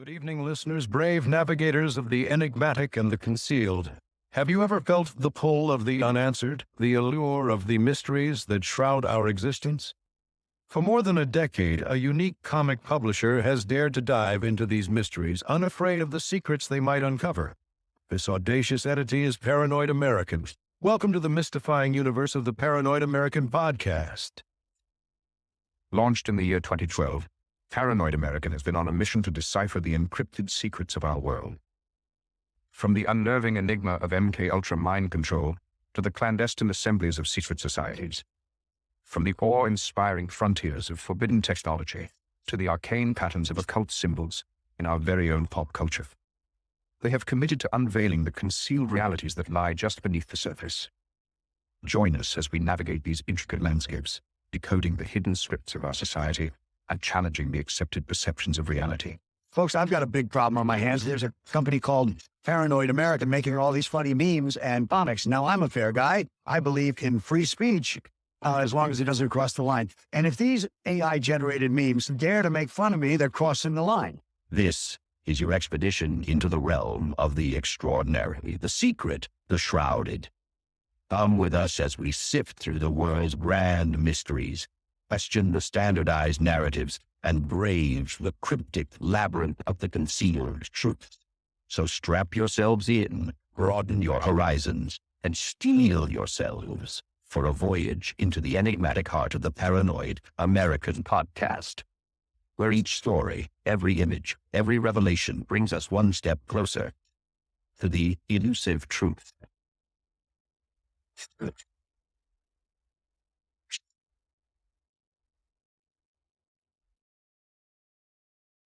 Good evening, listeners, brave navigators of the enigmatic and the concealed. Have you ever felt the pull of the unanswered, the allure of the mysteries that shroud our existence? For more than a decade, a unique comic publisher has dared to dive into these mysteries, unafraid of the secrets they might uncover. This audacious entity is Paranoid American. Welcome to the mystifying universe of the Paranoid American podcast. Launched in the year 2012, Paranoid American has been on a mission to decipher the encrypted secrets of our world. From the unnerving enigma of MK Ultra mind control to the clandestine assemblies of secret societies, from the awe-inspiring frontiers of forbidden technology to the arcane patterns of occult symbols in our very own pop culture, they have committed to unveiling the concealed realities that lie just beneath the surface. Join us as we navigate these intricate landscapes, decoding the hidden scripts of our society and challenging the accepted perceptions of reality. Folks, I've got a big problem on my hands. There's a company called Paranoid American making all these funny memes and comics. Now, I'm a fair guy. I believe in free speech, as long as it doesn't cross the line. And if these AI-generated memes dare to make fun of me, they're crossing the line. This is your expedition into the realm of the extraordinary, the secret, the shrouded. Come with us as we sift through the world's grand mysteries, question the standardized narratives, and brave the cryptic labyrinth of the concealed truth. So strap yourselves in, broaden your horizons, and steel yourselves for a voyage into the enigmatic heart of the Paranoid American podcast, where each story, every image, every revelation brings us one step closer to the elusive truth.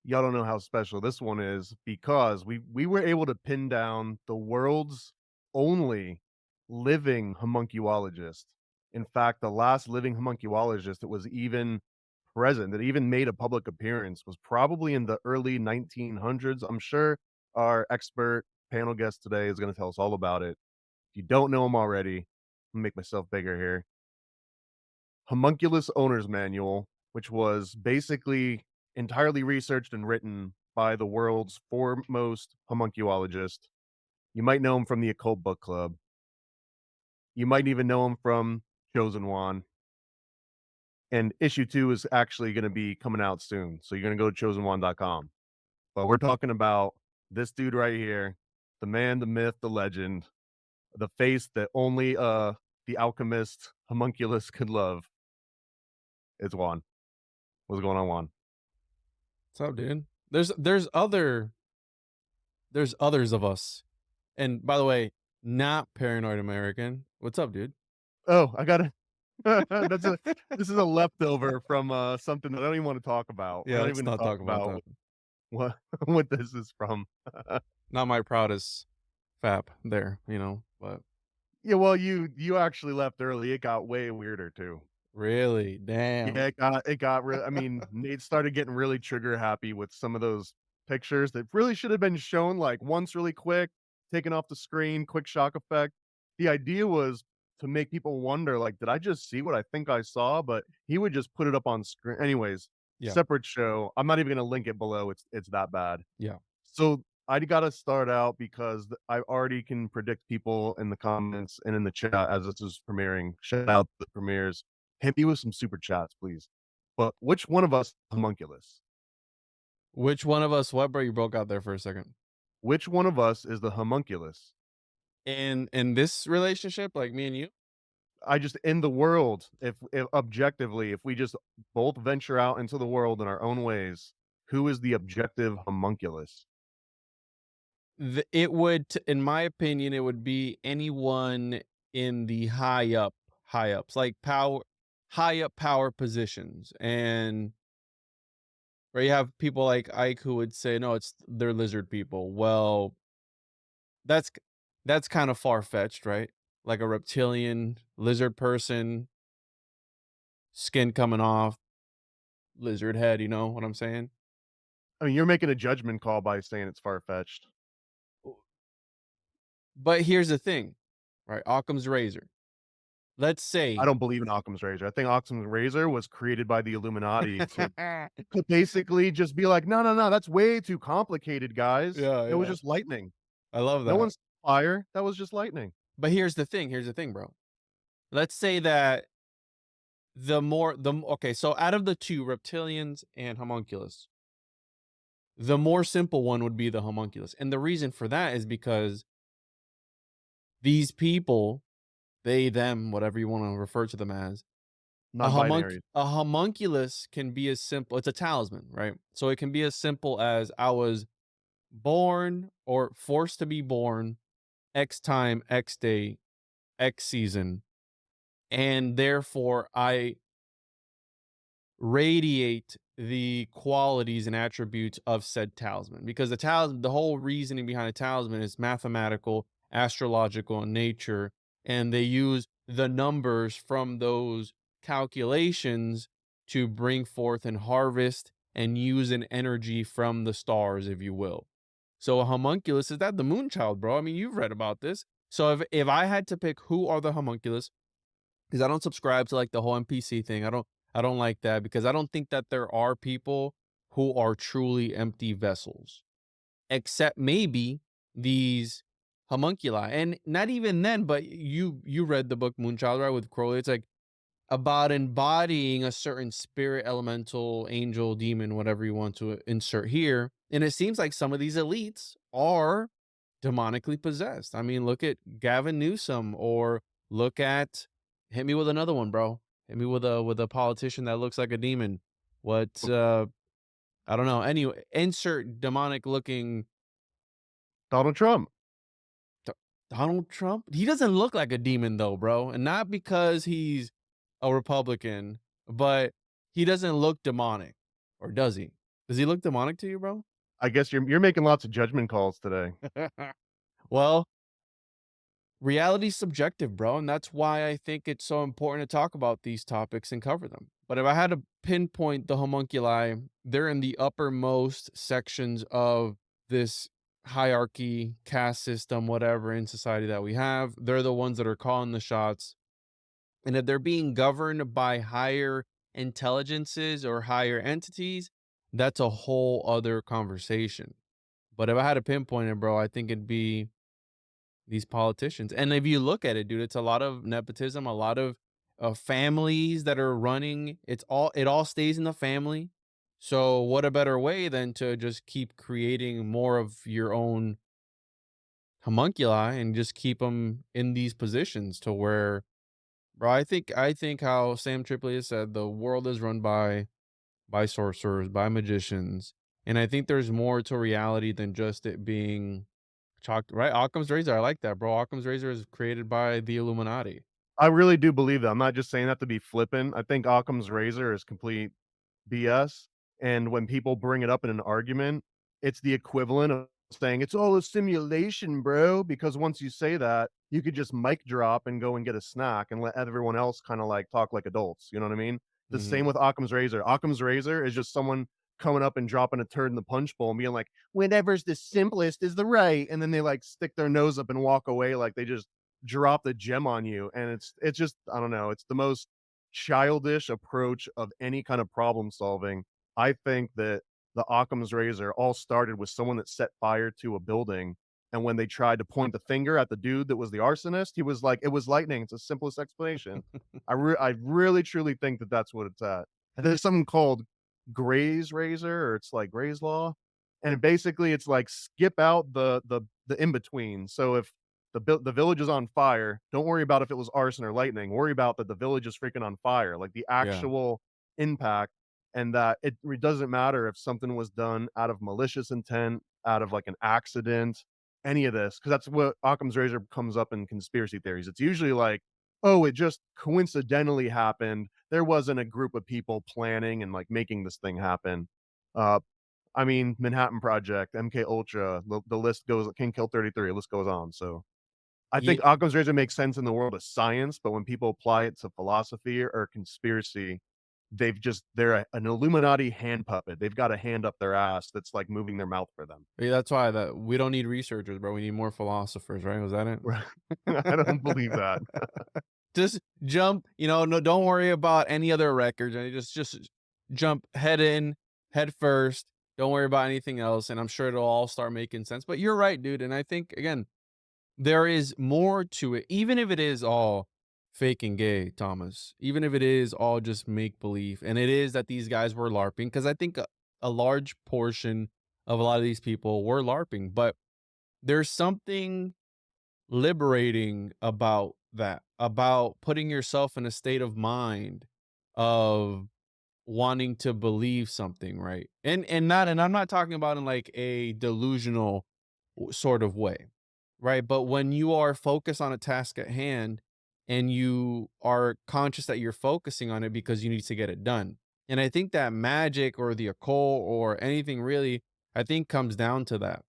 Y'all don't know how special this one is because we were able to pin down the world's only living homunculologist. In fact, the last living homunculologist that was even present, that even made a public appearance, was probably in the early 1900s. I'm sure our expert panel guest today is going to tell us all about it. If you don't know him already, I'm gonna make myself bigger here. Homunculus Owner's Manual, which was basically entirely researched and written by the world's foremost homunculologist. You might know him from the Occult Book Club. You might even know him from Chosen One. And issue 2 is actually going to be coming out soon. So you're going to go to chosenone.com. But we're talking about this dude right here, the man, the myth, the legend, the face that only the alchemist homunculus could love. It's Juan. What's going on, Juan? What's up, dude? There's others of us. And by the way, not Paranoid American. What's up, dude? Oh, I got it. This is a leftover from something that I don't even want to talk about. Yeah, We're let's even not talk about that. what this is from. Not my proudest fap there, but Yeah, well, you actually left early. It got way weirder too. really, damn. Yeah, it got real. I mean, Nate started getting really trigger happy with some of those pictures that really should have been shown like once really quick, taken off the screen, quick shock effect. The idea was to make people wonder, like, did I just see what I think I saw? But he would just put it up on screen. Anyways, Yeah. separate show. I'm not even gonna link it below. It's that bad. Yeah. So I gotta start out because I already can predict people in the comments and in the chat as this is premiering. Shout out to the premieres. Hit me with some super chats, please. But which one of us is homunculus? Which one of us, what, bro? You broke out there for a second. Which one of us is the homunculus? In this relationship, like me and you? I just in the world, if objectively, if we just both venture out into the world in our own ways, who is the objective homunculus? It would, in my opinion, it would be anyone in the high ups, like high up power positions. And where you have people like Ike who would say, no, they're lizard people. Well, that's kind of far fetched, right? Like a reptilian lizard person, skin coming off, lizard head, you know what I'm saying? I mean, you're making a judgment call by saying it's far fetched. But here's the thing, right? Occam's razor. let's I say don't believe in Occam's razor. I think Occam's razor was created by the Illuminati to basically just be like, "No, no, no, that's way too complicated, guys. Yeah, It was yeah. just lightning. I love No that. one's fire. That was just lightning." But here's the thing, bro. Let's say that okay, so out of the two, reptilians and homunculus, the more simple one would be the homunculus. And the reason for that is because these people, they, them, whatever you want to refer to them as, Non-binary. a homunculus can be as simple, it's a talisman, right? So it can be as simple as I was born or forced to be born X time, X day, X season, and therefore I radiate the qualities and attributes of said talisman, because the talisman, the whole reasoning behind a talisman is mathematical, astrological in nature, and they use the numbers from those calculations to bring forth and harvest and use an energy from the stars, if you will. So a homunculus is that the moon child, bro. I mean, you've read about this. So if I had to pick who are the homunculus, because I don't subscribe to like the whole NPC thing. I don't like that, because I don't think that there are people who are truly empty vessels, except maybe these homunculi. And not even then, but you read the book Moonchild, right, with Crowley. It's like about embodying a certain spirit, elemental, angel, demon, whatever you want to insert here. And it seems like some of these elites are demonically possessed. I mean, look at Gavin Newsom, or look at, hit me with another one, bro. Hit me with a politician that looks like a demon. What I don't know. Anyway, insert demonic looking Donald Trump. Donald Trump. He doesn't look like a demon though, bro. And not because he's a Republican, but he doesn't look demonic. Or does he? Does he look demonic to you, bro? I guess you're making lots of judgment calls today. Well, reality's subjective, bro, and that's why I think it's so important to talk about these topics and cover them. But if I had to pinpoint the homunculi, they're in the uppermost sections of this hierarchy, caste system, whatever in society that we have. They're the ones that are calling the shots. And if they're being governed by higher intelligences or higher entities, that's a whole other conversation. But if I had to pinpoint it, bro, I think it'd be these politicians. And if you look at it, dude, it's a lot of nepotism, a lot of families that are running. It all stays in the family. So what a better way than to just keep creating more of your own homunculi and just keep them in these positions to where, bro, I think how Sam Tripoli has said, the world is run by sorcerers, by magicians. And I think there's more to reality than just it being chalked, right? Occam's razor. I like that, bro. Occam's razor is created by the Illuminati. I really do believe that. I'm not just saying that to be flippant. I think Occam's razor is complete BS. And when people bring it up in an argument, it's the equivalent of saying it's all a simulation, bro. Because once you say that, you could just mic drop and go and get a snack and let everyone else kind of like talk like adults. You know what I mean? The Mhm. same with Occam's razor. Occam's razor is just someone coming up and dropping a turd in the punch bowl and being like, whatever's the simplest is the right. And then they like stick their nose up and walk away like they just dropped a gem on you. And it's just, I don't know, it's the most childish approach of any kind of problem solving. I think that the Occam's razor all started with someone that set fire to a building. And when they tried to point the finger at the dude that was the arsonist, he was like, it was lightning. It's the simplest explanation. I really truly think that that's what it's at. And there's something called Gray's razor, or it's like Gray's law. And basically it's like skip out the in between. So if the village is on fire, don't worry about if it was arson or lightning. Worry about that the village is freaking on fire, like the Yeah. actual impact, and that it doesn't matter if something was done out of malicious intent, out of like an accident, any of this, because that's what Occam's razor comes up in conspiracy theories. It's usually like, oh, it just coincidentally happened. There wasn't a group of people planning and like making this thing happen. Uh, I mean, Manhattan Project, MK Ultra, the list goes, King Kill 33, the list goes on. So I Yeah. think Occam's razor makes sense in the world of science, but when people apply it to philosophy or conspiracy, they're an Illuminati hand puppet. They've got a hand up their ass that's like moving their mouth for them. Yeah, that's why that we don't need researchers, bro. We need more philosophers, right? Was that it? I don't believe that. just jump, no, don't worry about any other records. And just jump head first. Don't worry about anything else. And I'm sure it'll all start making sense. But you're right, dude. And I think, again, there is more to it, even if it is all fake and gay, Thomas. Even if it is all just make believe, and it is that these guys were LARPing, because I think a large portion of a lot of these people were LARPing, but there's something liberating about that, about putting yourself in a state of mind of wanting to believe something, right? And I'm not talking about in like a delusional sort of way, right? But when you are focused on a task at hand and you are conscious that you're focusing on it because you need to get it done. And I think that magic or the occult or anything really, I think comes down to that.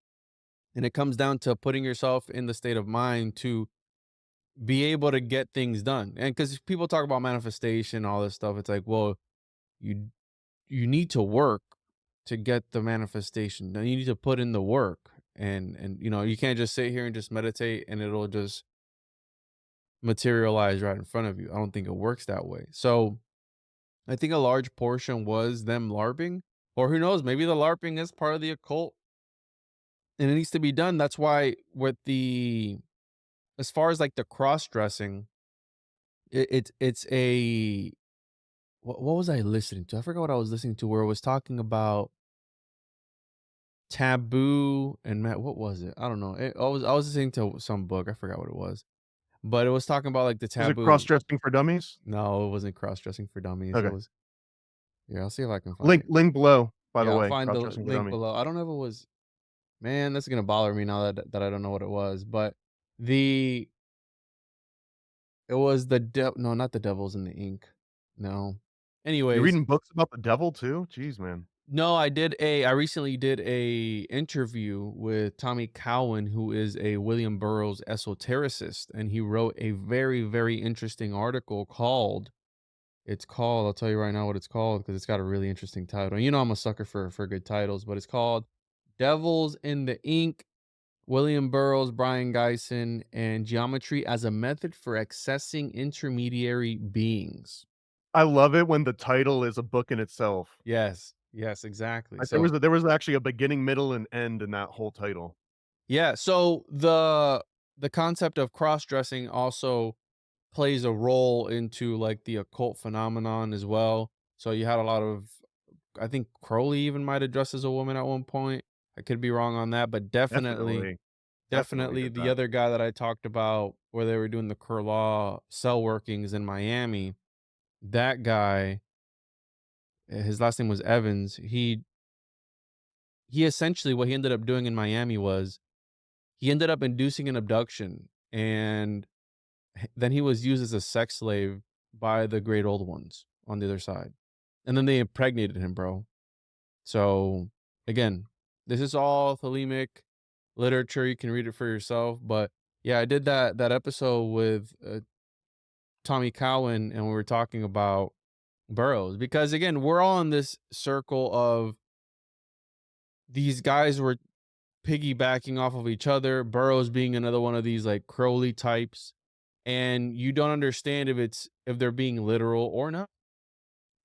And it comes down to putting yourself in the state of mind to be able to get things done. And because people talk about manifestation, all this stuff, it's like, well, you you need to work to get the manifestation. Now you need to put in the work. And you can't just sit here and just meditate and it'll just materialize right in front of you. I don't think it works that way. So I think a large portion was them LARPing, or who knows, maybe the LARPing is part of the occult and it needs to be done. That's why as far as like the cross dressing, it's a, what was I listening to? I forgot what I was listening to, where it was talking about taboo and what was it? I don't know. I was listening to some book. I forgot what it was, but it was talking about like the Was it taboo. cross-dressing for dummies? No, it wasn't cross dressing for dummies. It Okay. was, yeah. I'll see if I can find Link it. link below, by the Yeah, I'll way. find the Cross-dressing for link dummies. below. I don't know if it was. Man, that's gonna bother me now that I don't know what it was. But the it was no, not the Devils in the Ink. No. You Anyways, reading books about the devil too? Jeez, man. no, I recently did a interview with Tommy Cowan, who is a William Burroughs esotericist, and he wrote a very, very interesting article called, I'll tell you right now what it's called because it's got a really interesting title. And I'm a sucker for good titles, but it's called Devils in the Ink, William Burroughs, Brian Geisen, and Geometry as a Method for Accessing Intermediary Beings. I love it when the title is a book in itself. Yes, exactly. Like, So there was actually a beginning, middle, and end in that whole title. yeah, so the concept of cross-dressing also plays a role into like the occult phenomenon as well. So you had a lot of, I think Crowley even might have dressed as a woman at one point. I could be wrong on that, but definitely Definitely did the that. other guy that I talked about where they were doing the Curlaw cell workings in Miami, that guy, his last name was Evans. He essentially, what he ended up doing in Miami was he ended up inducing an abduction, and then he was used as a sex slave by the great old ones on the other side. And then they impregnated him, bro. So again, this is all Thelemic literature. You can read it for yourself. But yeah, I did that episode with Tommy Cowan, and we were talking about Burroughs, because again, we're all in this circle of these guys were piggybacking off of each other, Burroughs being another one of these like Crowley types, and you don't understand if they're being literal or not,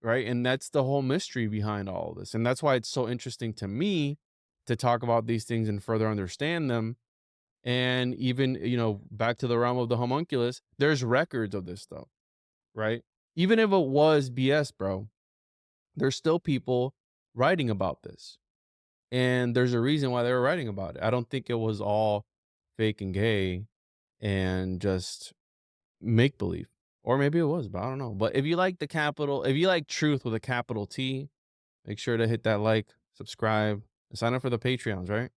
right? And that's the whole mystery behind all of this. And that's why it's so interesting to me to talk about these things and further understand them. And even, back to the realm of the homunculus, there's records of this stuff, right? Even if it was BS, bro, there's still people writing about this. And there's a reason why they were writing about it. I don't think it was all fake and gay and just make believe. Or maybe it was, but I don't know. But if you like if you like truth with a capital T, make sure to hit that like, subscribe, and sign up for the Patreons, right?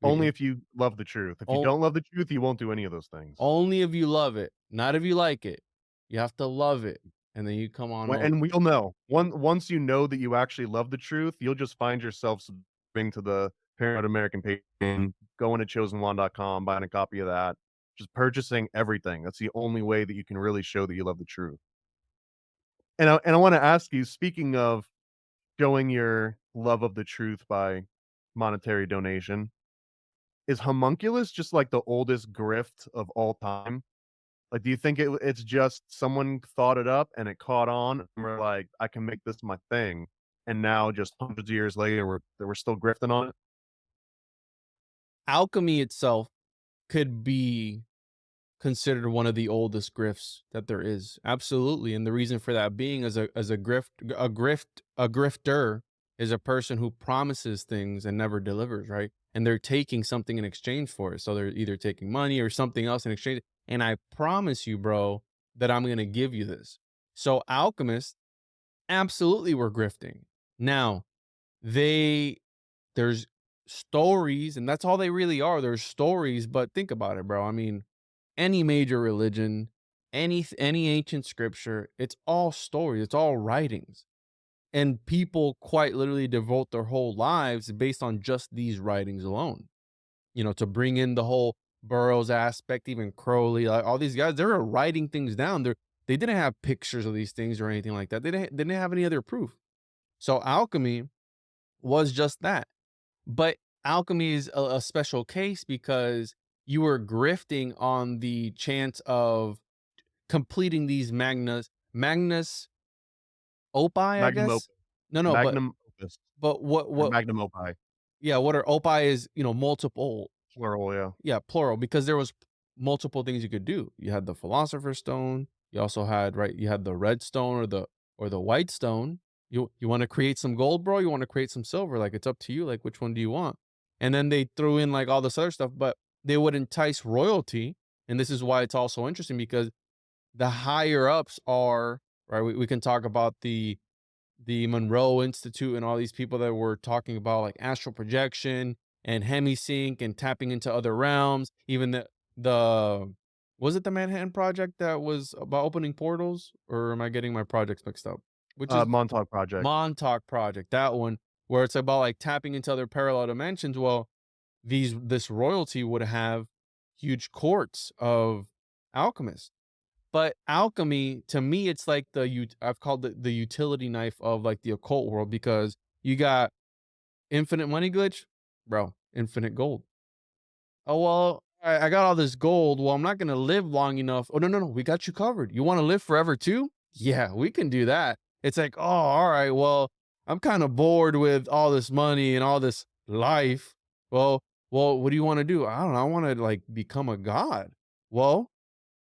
Only if you love the truth. If you Oh, don't love the truth, you won't do any of those things. only if you love it, not if you like it. You have to love it, and then you come on over. And we'll know. Once you know that you actually love the truth, you'll just find yourself subscribing to the Paranoid American page, going to chosenone.com, buying a copy of that, just purchasing everything. That's the only way that you can really show that you love the truth. And I want to ask you, speaking of showing your love of the truth by monetary donation, is homunculus just like the oldest grift of all time? Like, do you think it's just someone thought it up and it caught on, and we're like, "I can make this my thing," and now just hundreds of years later, we're still grifting on it? Alchemy itself could be considered one of the oldest grifts that there is. Absolutely. And the reason for that being is a grifter is a person who promises things and never delivers, right? And they're taking something in exchange for it. So they're either taking money or something else in exchange. And I promise you, bro, that I'm going to give you this. So alchemists absolutely were grifting. Now, they there's stories, and that's all they really are. There's stories, but think about it, bro. I mean, any major religion, any ancient scripture, it's all stories, it's all writings. And people quite literally devote their whole lives based on just these writings alone. You know, to bring in the whole Burroughs aspect, even Crowley, like all these guys, they were writing things down. They didn't have pictures of these things or anything like that. They didn't have any other proof. So alchemy was just that. But alchemy is a special case because you were grifting on the chance of completing these magnus opus, I Magnum guess. opus. No, no, Magnum opus but or magnum opus, yeah, what are opus is, multiple, plural, yeah. yeah, plural, because there was multiple things you could do. You had the philosopher's stone. You also had, right, you had the red stone or the white stone. You want to create some gold, bro? You want to create some silver? Like, it's up to you. Like, which one do you want? And then they threw in like all this other stuff, but they would entice royalty. And this is why it's also interesting because the higher ups are, right. We can talk about the Monroe Institute and all these people that were talking about like astral projection and hemisync and tapping into other realms. Even the was it the Manhattan Project that was about opening portals, or am I getting my projects mixed up? Which is Montauk Project. Montauk Project, that one, where it's about like tapping into other parallel dimensions. Well, this royalty would have huge courts of alchemists. But alchemy, to me, it's like I've called it the utility knife of like the occult world because you got infinite money glitch, bro, infinite gold. Oh, well, I got all this gold. Well, I'm not going to live long enough. Oh, no, no, no. We got you covered. You want to live forever too? Yeah, we can do that. It's like, oh, all right. Well, I'm kind of bored with all this money and all this life. Well, what do you want to do? I don't know. I want to like become a god. Well,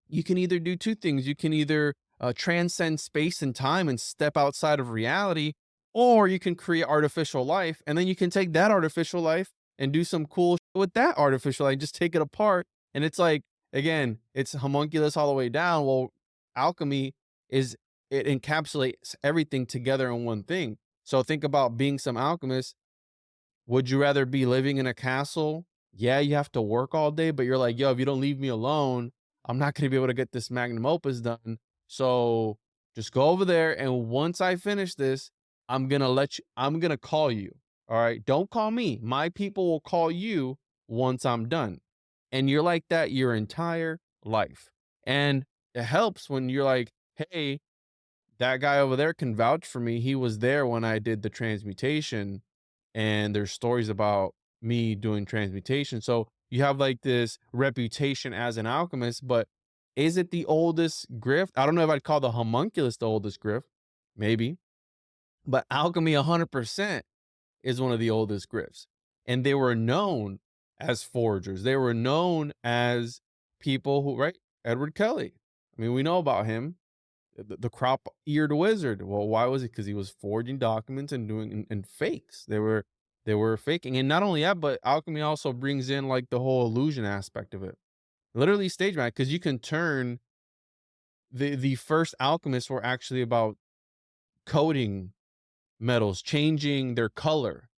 you can either do two things. You can either transcend space and time and step outside of reality, or you can create artificial life. And then you can take that artificial life and do some cool shit with that artificial life. Just take it apart. And it's like, again, it's homunculus all the way down. Well, alchemy it encapsulates everything together in one thing. So think about being some alchemist. Would you rather be living in a castle? Yeah, you have to work all day, but you're like, yo, if you don't leave me alone, I'm not going to be able to get this magnum opus done. So just go over there. And once I finish this, I'm going to call you. All right. Don't call me. My people will call you once I'm done. And you're like that your entire life. And it helps when you're like, hey, that guy over there can vouch for me. He was there when I did the transmutation, and there's stories about me doing transmutation. So you have like this reputation as an alchemist, but is it the oldest grift? I don't know if I'd call the homunculus the oldest grift, maybe, but alchemy 100% is one of the oldest grifts. And they were known as forgers. They were known as people who, right? Edward Kelly. I mean, we know about him, the crop-eared wizard. Well, why was it? Because he was forging documents and doing and fakes. They were faking, and not only that, but alchemy also brings in like the whole illusion aspect of it. Literally stage magic, because you can turn the first alchemists were actually about coating metals, changing their color.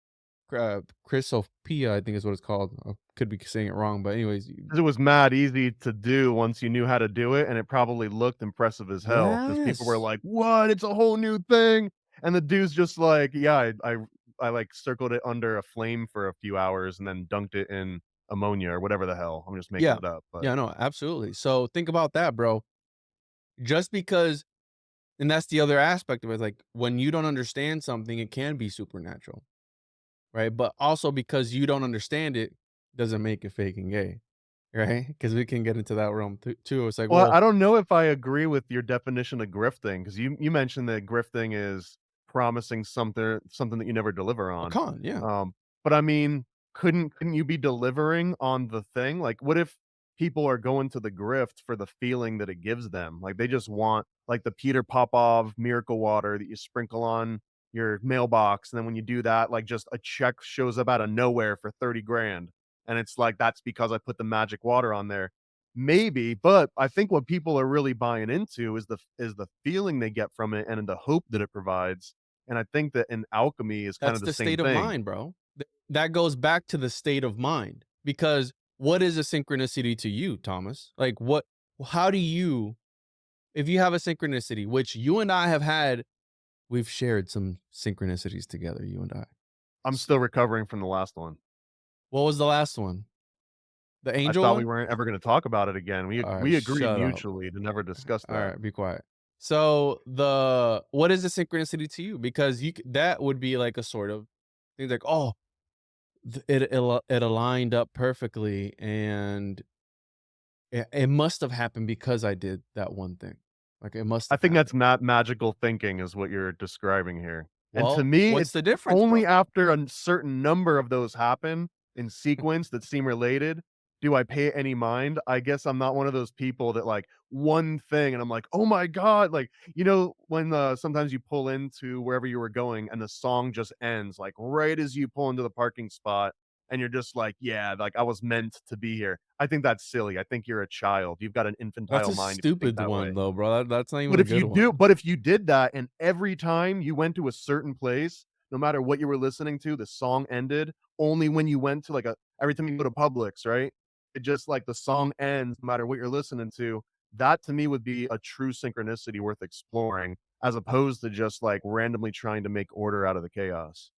Chrysophia, I think is what it's called. I could be saying it wrong, but anyways, 'Cause it was mad easy to do once you knew how to do it, and it probably looked impressive as hell. Because people were yes. like, "What? It's a whole new thing," and the dude's just like, "Yeah, I, like, circled it under a flame for a few hours and then dunked it in ammonia," or whatever the hell. I'm just making Yeah. it up, but Yeah, no, absolutely. So think about that, bro. Just because, and that's the other aspect of it. Like when you don't understand something, it can be supernatural, right? But also because you don't understand it doesn't make it fake and gay. right? Because we can get into that realm too. It's like, Well, well, I don't know if I agree with your definition of grifting, because you mentioned that grifting is promising something that you never deliver a on. con, yeah. But I mean, couldn't you be delivering on the thing? Like, what if people are going to the grift for the feeling that it gives them? Like, they just want like the Peter Popov miracle water that you sprinkle on your mailbox, and then when you do that, like just a check shows up out of nowhere for 30 grand. And it's like, that's because I put the magic water on there. Maybe, but I think what people are really buying into is the feeling they get from it and the hope that it provides. And I think that in alchemy is kind That's of the the same state of thing. mind, bro. That goes back to the state of mind because what is a synchronicity to you, Thomas? Like, how do you, if you have a synchronicity, which you and I have had, we've shared some synchronicities together, you and I. I'm still recovering from the last one. What was the last one? The I angel thought we one? weren't ever gonna talk about it again. All right, We agreed shut up. mutually to never discuss All that. right, be quiet. So what is a synchronicity to you? Because that would be like a sort of thing like, oh, it aligned up perfectly, and it must have happened because I did that one thing. Like it must I have think happened. that's not magical thinking is what you're describing here. And to Well, me, what's it's the difference, only bro? after a certain number of those happen in sequence that seem related do I pay any mind. I guess I'm not one of those people that like one thing and I'm like, "Oh my god," like, when, sometimes you pull into wherever you were going and the song just ends, like, right as you pull into the parking spot, and you're just like, "Yeah, like, I was meant to be here." I think that's silly. I think you're a child. You've got an That's infantile a mind if you think stupid that way. one, though, bro. That's not even But a if you good do one. but if you did that and every time you went to a certain place, no matter what you were listening to, the song ended only when you went to, like, a every time you go to Publix, right? It just like the song ends no matter what you're listening to. That to me would be a true synchronicity worth exploring, as opposed to just, like, randomly trying to make order out of the chaos.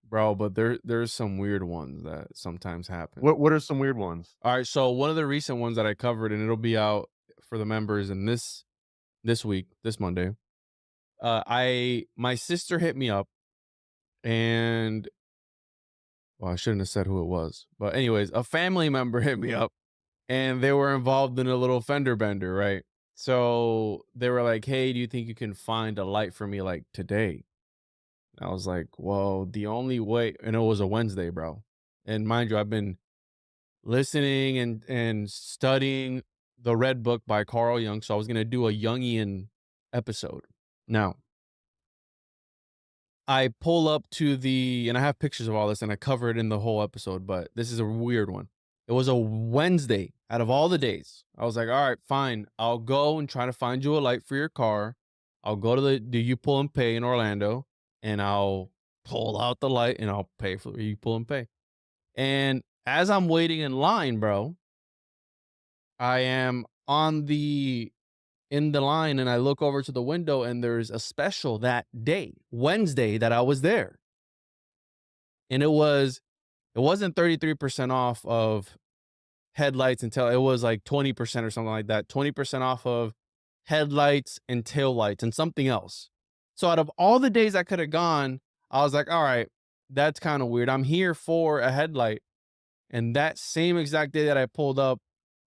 Bro, but there's some weird ones that sometimes happen. What are some weird ones? All right, so one of the recent ones that I covered, and it'll be out for the members in this week, this Monday. My sister hit me up, and well, I shouldn't have said who it was, but anyways, a family member hit me up, and they were involved in a little fender bender, right? So they were like, "Hey, do you think you can find a light for me like today?" I was like, "Well, the only way," and it was a Wednesday, bro. And mind you, I've been listening and studying the Red Book by Carl Jung, so I was gonna do a Jungian episode. Now, I pull up to and I have pictures of all this, and I cover it in the whole episode, but this is a weird one. It was a Wednesday out of all the days. I was like, all right, fine. I'll go and try to find you a light for your car. I'll go to the Do You Pull and Pay in Orlando, and I'll pull out the light and I'll pay for You Pull and Pay. And as I'm waiting in line, bro, I am in the line, and I look over to the window, and there's a special that day, Wednesday, that I was there. And it wasn't 33% off of headlights and tail. It was like 20% or something like that. 20% off of headlights and tail lights and something else. So out of all the days I could have gone, I was like, all right, that's kind of weird. I'm here for a headlight. And that same exact day that I pulled up,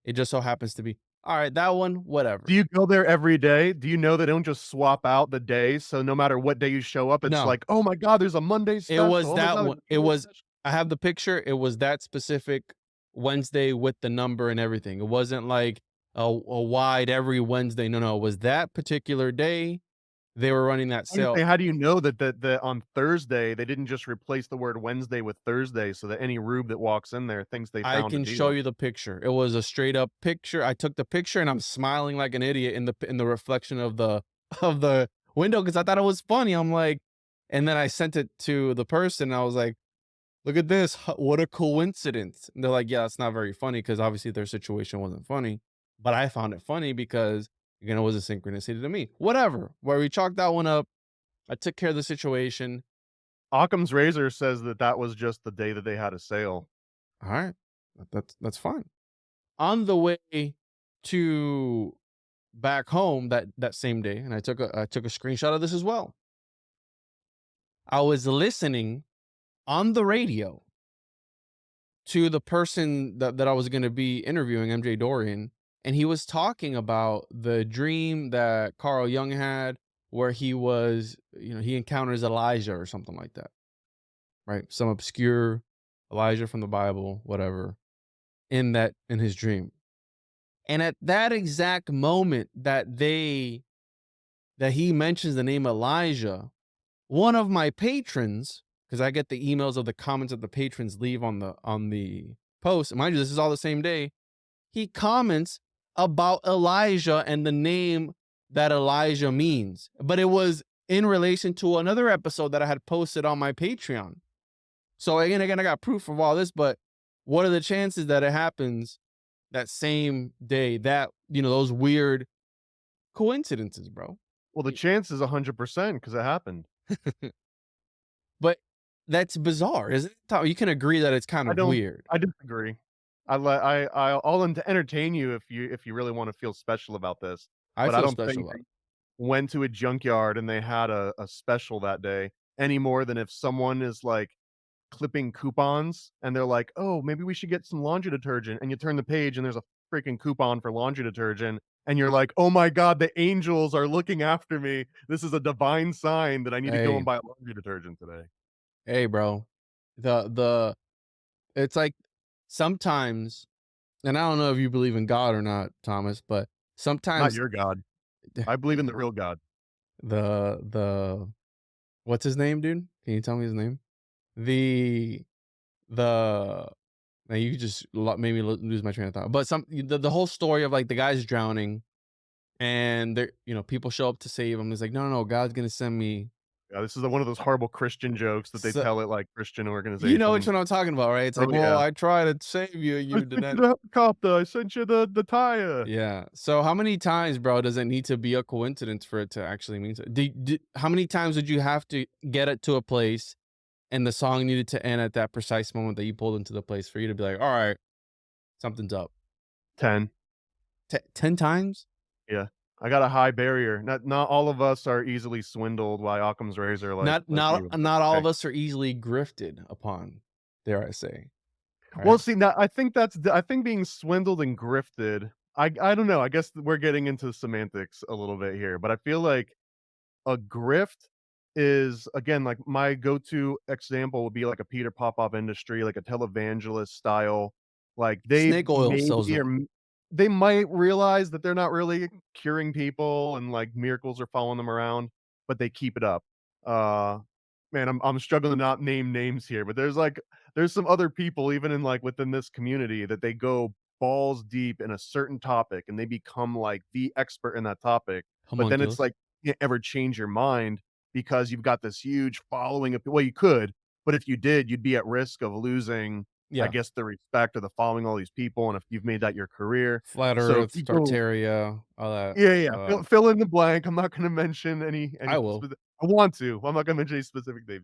it just so happens to be, all right, that one, whatever. Do you go there every day? Do you know they don't just swap out the days, so no matter what day you show up, it's No, like, "Oh my god, there's a Monday it special. was Oh my that god, one. there's a It Tuesday was, special." I have the picture. It was that specific Wednesday with the number and everything. It wasn't like a wide every Wednesday. No, it was that particular day. They were running that I'm just sale. saying, how do you know that on Thursday, they didn't just replace the word Wednesday with Thursday so that any rube that walks in there thinks they I found a can show deal? you the picture. It was a straight up picture. I took the picture and I'm smiling like an idiot in the reflection of the of the window because I thought it was funny. I'm like, and then I sent it to the person. I was like, "Look at this! What a coincidence!" And they're like, "Yeah, it's not very funny because obviously their situation wasn't funny, but I found it funny because again, it was a synchronicity to me. Whatever. Where we chalked that one up. I took care of the situation. Occam's razor says that that was just the day that they had a sale. All right, that's fine." On the way to back home that same day, and I took a screenshot of this as well. I was listening on the radio to the person that I was going to be interviewing, MJ Dorian, and he was talking about the dream that Carl Jung had where he was, he encounters Elijah or something like that, right? Some obscure Elijah from the Bible, whatever, in his dream. And at that exact moment that he mentions the name Elijah, one of my patrons, because I get the emails of the comments that the patrons leave on the post. And mind you, this is all the same day. He comments about Elijah and the name that Elijah means, but it was in relation to another episode that I had posted on my Patreon. So again, I got proof of all this, but what are the chances that it happens that same day? That, those weird coincidences, bro. Well, the chance is 100% because it happened. But that's bizarre, isn't it? You can agree that it's kind of weird. I disagree. I'll entertain you if you really want to feel special about this. I But I feel don't special think about it. went to a junkyard and they had a special that day any more than if someone is like clipping coupons and they're like, oh, maybe we should get some laundry detergent. And you turn the page and there's a freaking coupon for laundry detergent. And you're like, oh my God, the angels are looking after me. This is a divine sign that I need to go Hey, and buy laundry detergent today. hey, bro. It's like sometimes, and I don't know if you believe in God or not, Thomas, but Not sometimes your God. I believe in the real God. the what's his name, dude? Can you tell me his name? The the Now you just made me lose my train of thought. But the whole story of like the guy's drowning, and there, people show up to save him. It's like, no, God's gonna send me. Yeah, this is one of those horrible Christian jokes that they So, tell at like Christian you know which organizations. one I'm talking about, right? It's like, Oh well, yeah. I tried to save you, I you sent did you not. the helicopter. I sent you the tire. Yeah. So how many times, bro, does it need to be a coincidence for it to actually mean so? How many times would you have to get it to a place and the song needed to end at that precise moment that you pulled into the place for you to be like, all right, something's up? 10. 10 times? Yeah. I got a high barrier. Not all of us are easily swindled by Occam's razor like you. Not all Okay. of us are easily grifted upon, dare I say. Well, Right? see, now I think I think being swindled and grifted, I don't know. I guess we're getting into semantics a little bit here, but I feel like a grift is, again, like my go-to example would be like a Peter Popoff industry, like a televangelist style. Like they Snake oil maybe salesman. they might realize that they're not really curing people and like miracles are following them around, but they keep it up. Uh Man, I'm struggling to not name names here, but there's some other people even in like within this community that they go balls deep in a certain topic and they become like the expert in that topic. But then it's Homunculus. like you can't ever change your mind because you've got this huge following of, well, you could, but if you did, you'd be at risk of losing, I Yeah. guess, the respect or the following all these people. And if you've made that your career, Flat so Earth, people, Tartaria, all that. yeah, yeah, fill in the blank. I'm not going to mention any I will. specific. I want to. I'm not going to mention any specific names.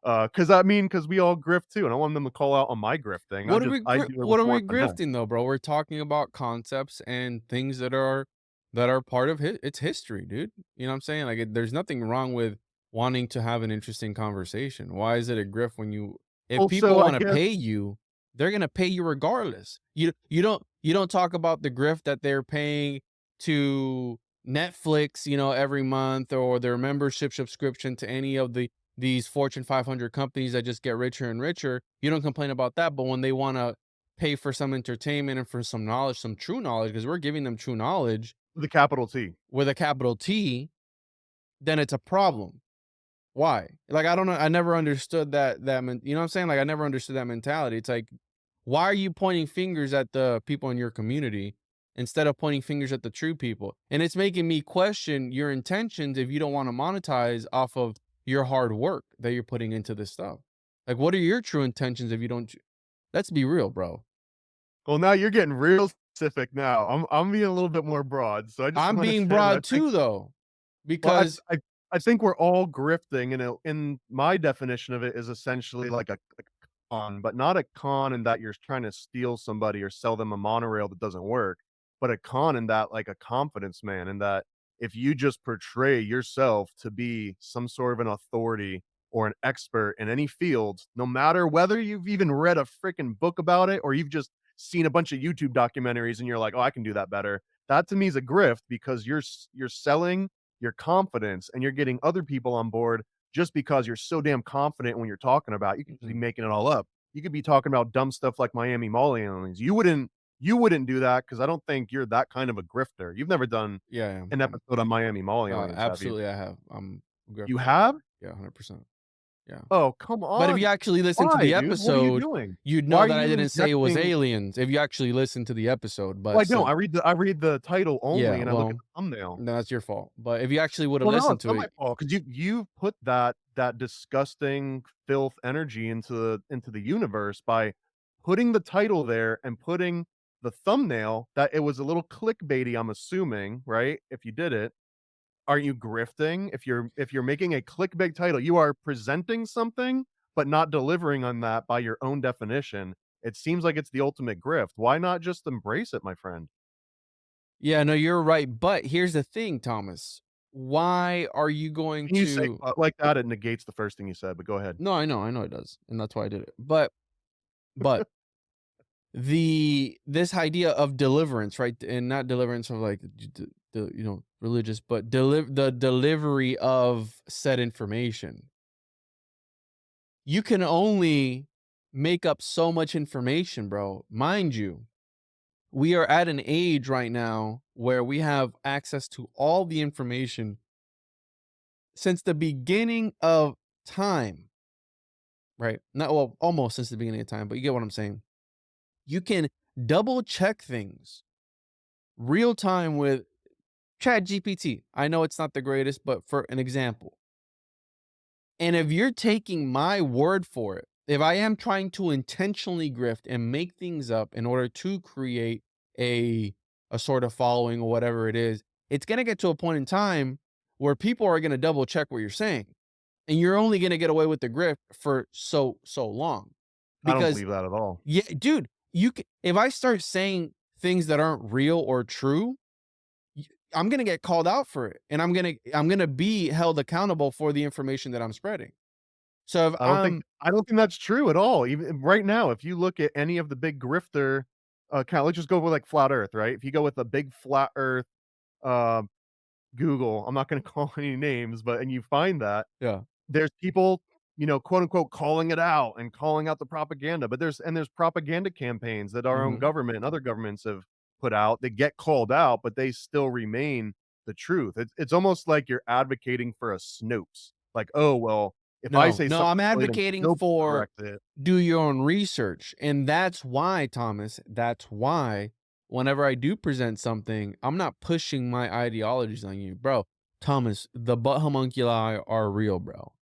Because we all grift too, and I want them to call out on my grift thing. I do it What with are we more than that. grifting though, bro? We're talking about concepts and things that are part of its history, dude. You know what I'm saying? Like there's nothing wrong with wanting to have an interesting conversation. Why is it a grift if people Also, I want to guess pay you, they're going to pay you regardless. You don't talk about the grift that they're paying to Netflix, every month, or their membership subscription to any of these Fortune 500 companies that just get richer and richer. You don't complain about that, but when they want to pay for some entertainment and for some knowledge, some true knowledge, because we're giving them true knowledge the capital T. with a capital T, then it's a problem. Why? Like, I don't know. I never understood you know what I'm saying? Like, I never understood that mentality. It's like, why are you pointing fingers at the people in your community instead of pointing fingers at the true people? And it's making me question your intentions if you don't want to monetize off of your hard work that you're putting into this stuff. Like, what are your true intentions if you don't? Let's be real, bro. Well, now you're getting real specific now. I'm being a little bit more broad, so I just I'm want to being say that broad too, though, well, because I think we're all grifting, and in my definition of it is essentially like a con, but not a con in that you're trying to steal somebody or sell them a monorail that doesn't work, but a con in that like a confidence man, in that if you just portray yourself to be some sort of an authority or an expert in any field, no matter whether you've even read a freaking book about it or you've just seen a bunch of YouTube documentaries and you're like, "Oh, I can do that better." That to me is a grift because you're selling your confidence and you're getting other people on board just because you're so damn confident when you're talking about. You could just be making it all up. You could be talking about dumb stuff like Miami Mall aliens. You wouldn't do that because I don't think you're that kind of a grifter. You've never done Yeah, I am. an episode on Miami Mall aliens, have you? Absolutely, I have. I'm You have? Yeah, 100%. Yeah. Oh, come But if on. you actually listen to Why, the dude? What are you episode, doing? you'd Why know are that I you didn't say it was injecting aliens if you actually listen to the episode. Well, But I don't. so, I read the title only yeah, and I look at well, the thumbnail. no, that's your fault. But if you actually would have Well, no, listened it's to not my it, fault because you put that disgusting filth energy into the universe by putting the title there and putting the thumbnail that it was a little clickbaity, I'm assuming, right? If you did it, are you grifting? If you're making a clickbait title, you are presenting something but not delivering on that by your own definition. It seems like it's the ultimate grift. Why not just embrace it, my friend? yeah, no, you're right. But here's the thing, Thomas. Why are you going When you say to? like that, it negates the first thing you said, but go ahead. No, I know it does, and that's why I did it. But this idea of deliverance, right? And not deliverance of like the religious, but the delivery of said information. You can only make up so much information, bro. Mind you, we are at an age right now where we have access to all the information since the beginning of time, right? Not well, almost since the beginning of time, but you get what I'm saying. You can double check things real time with Chat GPT. I know it's not the greatest, but for an example. And if you're taking my word for it, if I am trying to intentionally grift and make things up in order to create a sort of following or whatever it is, it's going to get to a point in time where people are going to double check what you're saying. And you're only going to get away with the grift for so long. I don't Because believe that at all. yeah, dude, if I start saying things that aren't real or true, I'm going to get called out for it, and I'm going to be held accountable for the information that I'm spreading. So if I don't think that's true at all. Even right now, if you look at any of the big grifter account, let's just go with like flat Earth, right? If you go with a big flat Earth uh, Google, I'm not going to call any names, but and you find that yeah, there's people, quote unquote, calling it out and calling out the propaganda. But there's propaganda campaigns that our own mhm. government and other governments have put out that get called out, but they still remain the truth. It's almost like you're advocating for a Snopes. Like, oh well, if I say No, something I'm silly, then advocating Snopes will for correct it. do your own research. And that's why, Thomas, that's why whenever I do present something, I'm not pushing my ideologies on you, bro. Thomas, the butt homunculi are real, bro.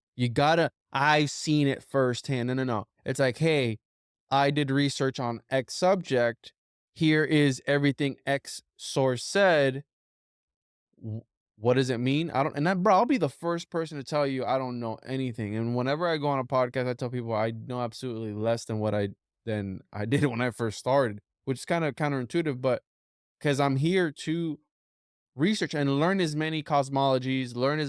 I've seen it firsthand. No. It's like, hey, I did research on X subject. Here is everything X source said. What does it mean? I don't, and that, bro, I'll be the first person to tell you I don't know anything. And whenever I go on a podcast, I tell people I know absolutely less than what I did when I first started, which is kind of counterintuitive, but because I'm here to research and learn as many cosmologies, learn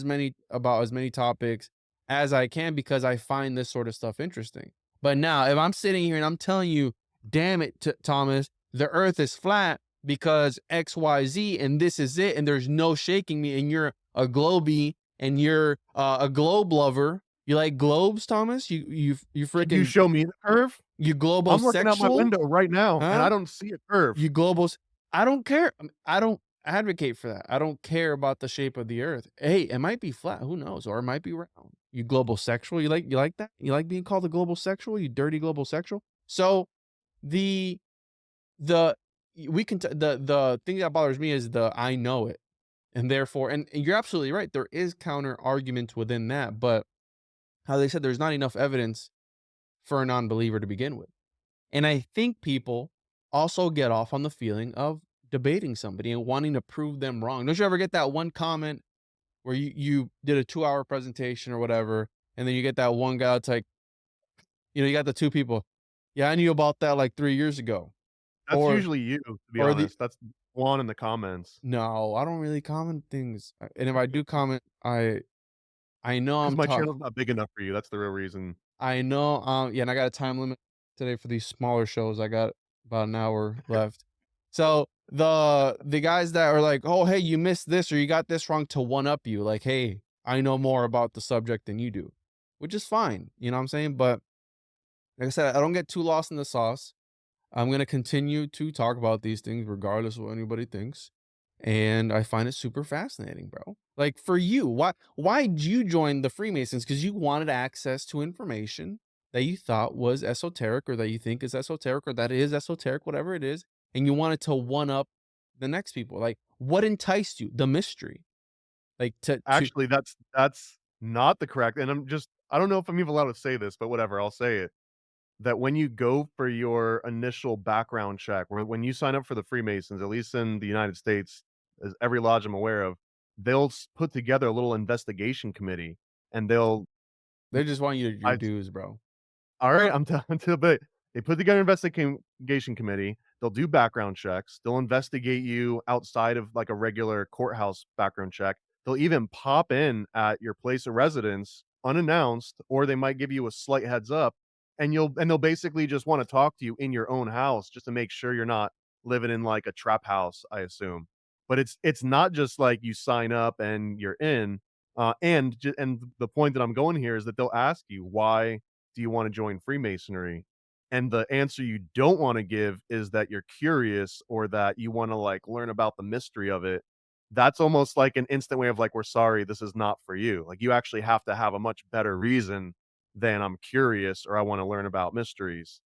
about as many topics as I can because I find this sort of stuff interesting. But now, if I'm sitting here and I'm telling you, damn it, Thomas, the earth is flat because XYZ and this is it, and there's no shaking me, and you're a globey and you're a globe lover. You like globes, Thomas? You Could you freaking show me the curve? you I'm looking out my globosexual? window right now, and Huh? I don't see a curve. You globals. I don't care. I don't advocate for that. I don't care about the shape of the earth. Hey, it might be flat. Who knows? Or it might be round. You global sexual. You like that? You like being called a global sexual? You dirty global sexual? So the the we can the thing that bothers me is the I know it. And therefore, and you're absolutely right. There is counter argument within that, but how they said there's not enough evidence for a non-believer to begin with. And I think people also get off on the feeling of debating somebody and wanting to prove them wrong. Don't you ever get that one comment where you did a 2-hour presentation or whatever, and then you get that one guy that's like, you got the two people. Yeah, I knew about that like 3 years ago. That's Or usually you, to be or the honest. That's Juan in the comments. no, I don't really comment things. And if I do comment, I know Because I'm my talking. channel's not big enough for you. That's the real reason. I know, yeah, and I got a time limit today for these smaller shows. I got about an hour left. So the guys that are like, "Oh, hey, you missed this or you got this wrong," to one up you, like, "Hey, I know more about the subject than you do," which is fine. You know what I'm saying? But like I said, I don't get too lost in the sauce. I'm gonna continue to talk about these things regardless of what anybody thinks. And I find it super fascinating, bro. Like for you, why'd you join the Freemasons? Because you wanted access to information that you thought was esoteric or that you think is esoteric or that is esoteric, whatever it is, and you wanted to one up the next people. Like what enticed you? The mystery. Like to Actually, that's not the correct, and I don't know if I'm even allowed to say this, but whatever, I'll say it. That when you go for your initial background check, when you sign up for the Freemasons, at least in the United States, as every lodge I'm aware of, they'll put together a little investigation committee, and they'll they just want your I dues, bro. all right, I'm telling you, but they put together an investigation committee. They'll do background checks. They'll investigate you outside of like a regular courthouse background check. They'll even pop in at your place of residence unannounced, or they might give you a slight heads up, and they'll basically just want to talk to you in your own house just to make sure you're not living in like a trap house, I assume. But it's not just like you sign up and you're in. And the point that I'm going here is that they'll ask you why do you want to join Freemasonry? And the answer you don't want to give is that you're curious or that you want to like learn about the mystery of it. That's almost like an instant way of like, we're sorry, this is not for you. Like you actually have to have a much better reason than I'm curious or I want to learn about mysteries.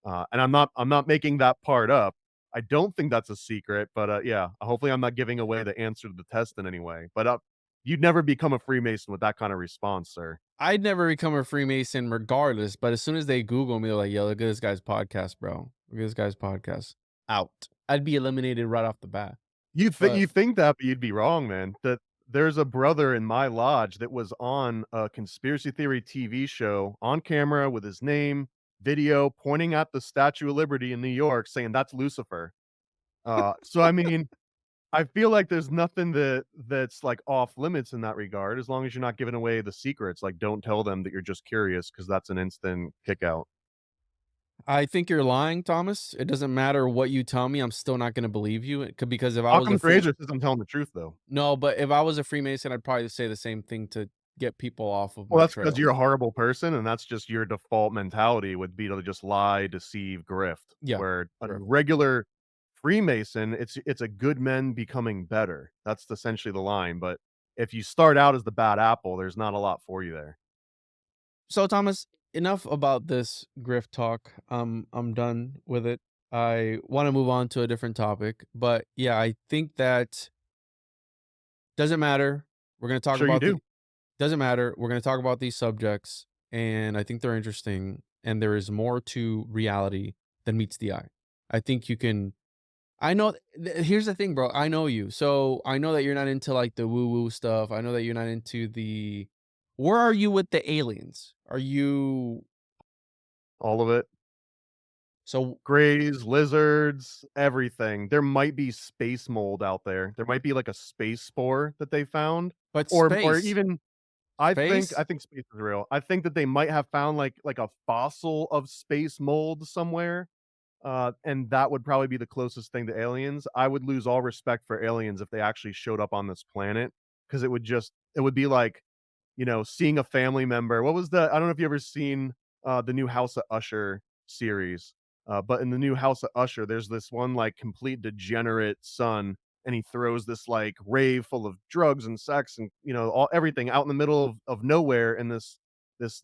And I'm not making that part up. I don't think that's a secret, but yeah, hopefully I'm not giving away the answer to the test in any way. But you'd never become a Freemason with that kind of response, sir. I'd never become a Freemason regardless, but as soon as they Google me, they're like, "Yo, look at this guy's podcast, bro. Look at this guy's podcast." Out. I'd be eliminated right off the bat. You But think that, but you'd be wrong, man. That there's a brother in my lodge that was on a conspiracy theory TV show on camera with his name, video, pointing at the Statue of Liberty in New York, saying that's Lucifer. So I mean, I feel like there's nothing that's like off limits in that regard, as long as you're not giving away the secrets. Like, don't tell them that you're just curious, because that's an instant kick out. I think you're lying, Thomas. It doesn't matter what you tell me, I'm still not gonna believe you. Because if I was a Occam's free razor says I'm telling the truth, though. No, but if I was a Freemason, I'd probably say the same thing to get people off of Well, my that's because trail. you're a horrible person, and that's just your default mentality would be to just lie, deceive, grift. Yeah, Where a sure. regular Freemason, it's a good men becoming better. That's essentially the line. But if you start out as the bad apple, there's not a lot for you there. So, Thomas, enough about this grift talk. I'm done with it. I wanna move on to a different topic, but yeah, I think that doesn't matter. We're gonna talk Sure, you about do. the doesn't matter. We're gonna talk about these subjects, and I think they're interesting, and there is more to reality than meets the eye. I think you can. I know. Here's the thing, bro. I know you, so I know that you're not into like the woo woo stuff. I know that you're not into the. Where are you with the aliens? Are you All of it. so? Grays, lizards, everything. There might be space mold out there. There might be like a space spore that they found, But or space, even I space, think space is real. I think that they might have found like a fossil of space mold somewhere. And that would probably be the closest thing to aliens. I would lose all respect for aliens if they actually showed up on this planet, because it would be like, seeing a family member. What was I don't know if you ever seen the new House of Usher series. But in the new House of Usher, there's this one like complete degenerate son, and he throws this like rave full of drugs and sex and all everything out in the middle of nowhere in this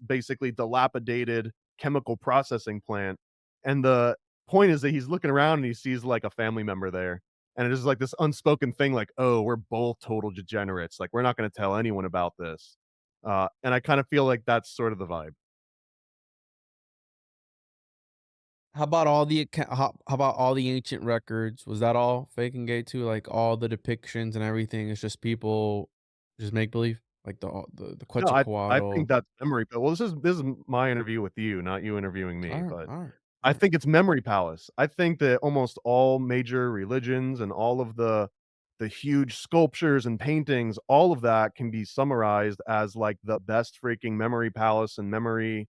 basically dilapidated chemical processing plant. And the point is that he's looking around and he sees like a family member there. And it is like this unspoken thing, like, oh, we're both total degenerates. Like, we're not going to tell anyone about this. And I kind of feel like that's sort of the vibe. how about all the how about all the ancient records? Was that all fake and gay too? Like all the depictions and everything is just people just make believe? Like the No, I Quetzalcoatl. think that's memory. But well, this is my interview with you, not you interviewing me. All right, But all right. I think it's memory palace. I think that almost all major religions and all of the the huge sculptures and paintings, all of that can be summarized as like the best freaking memory palace and memory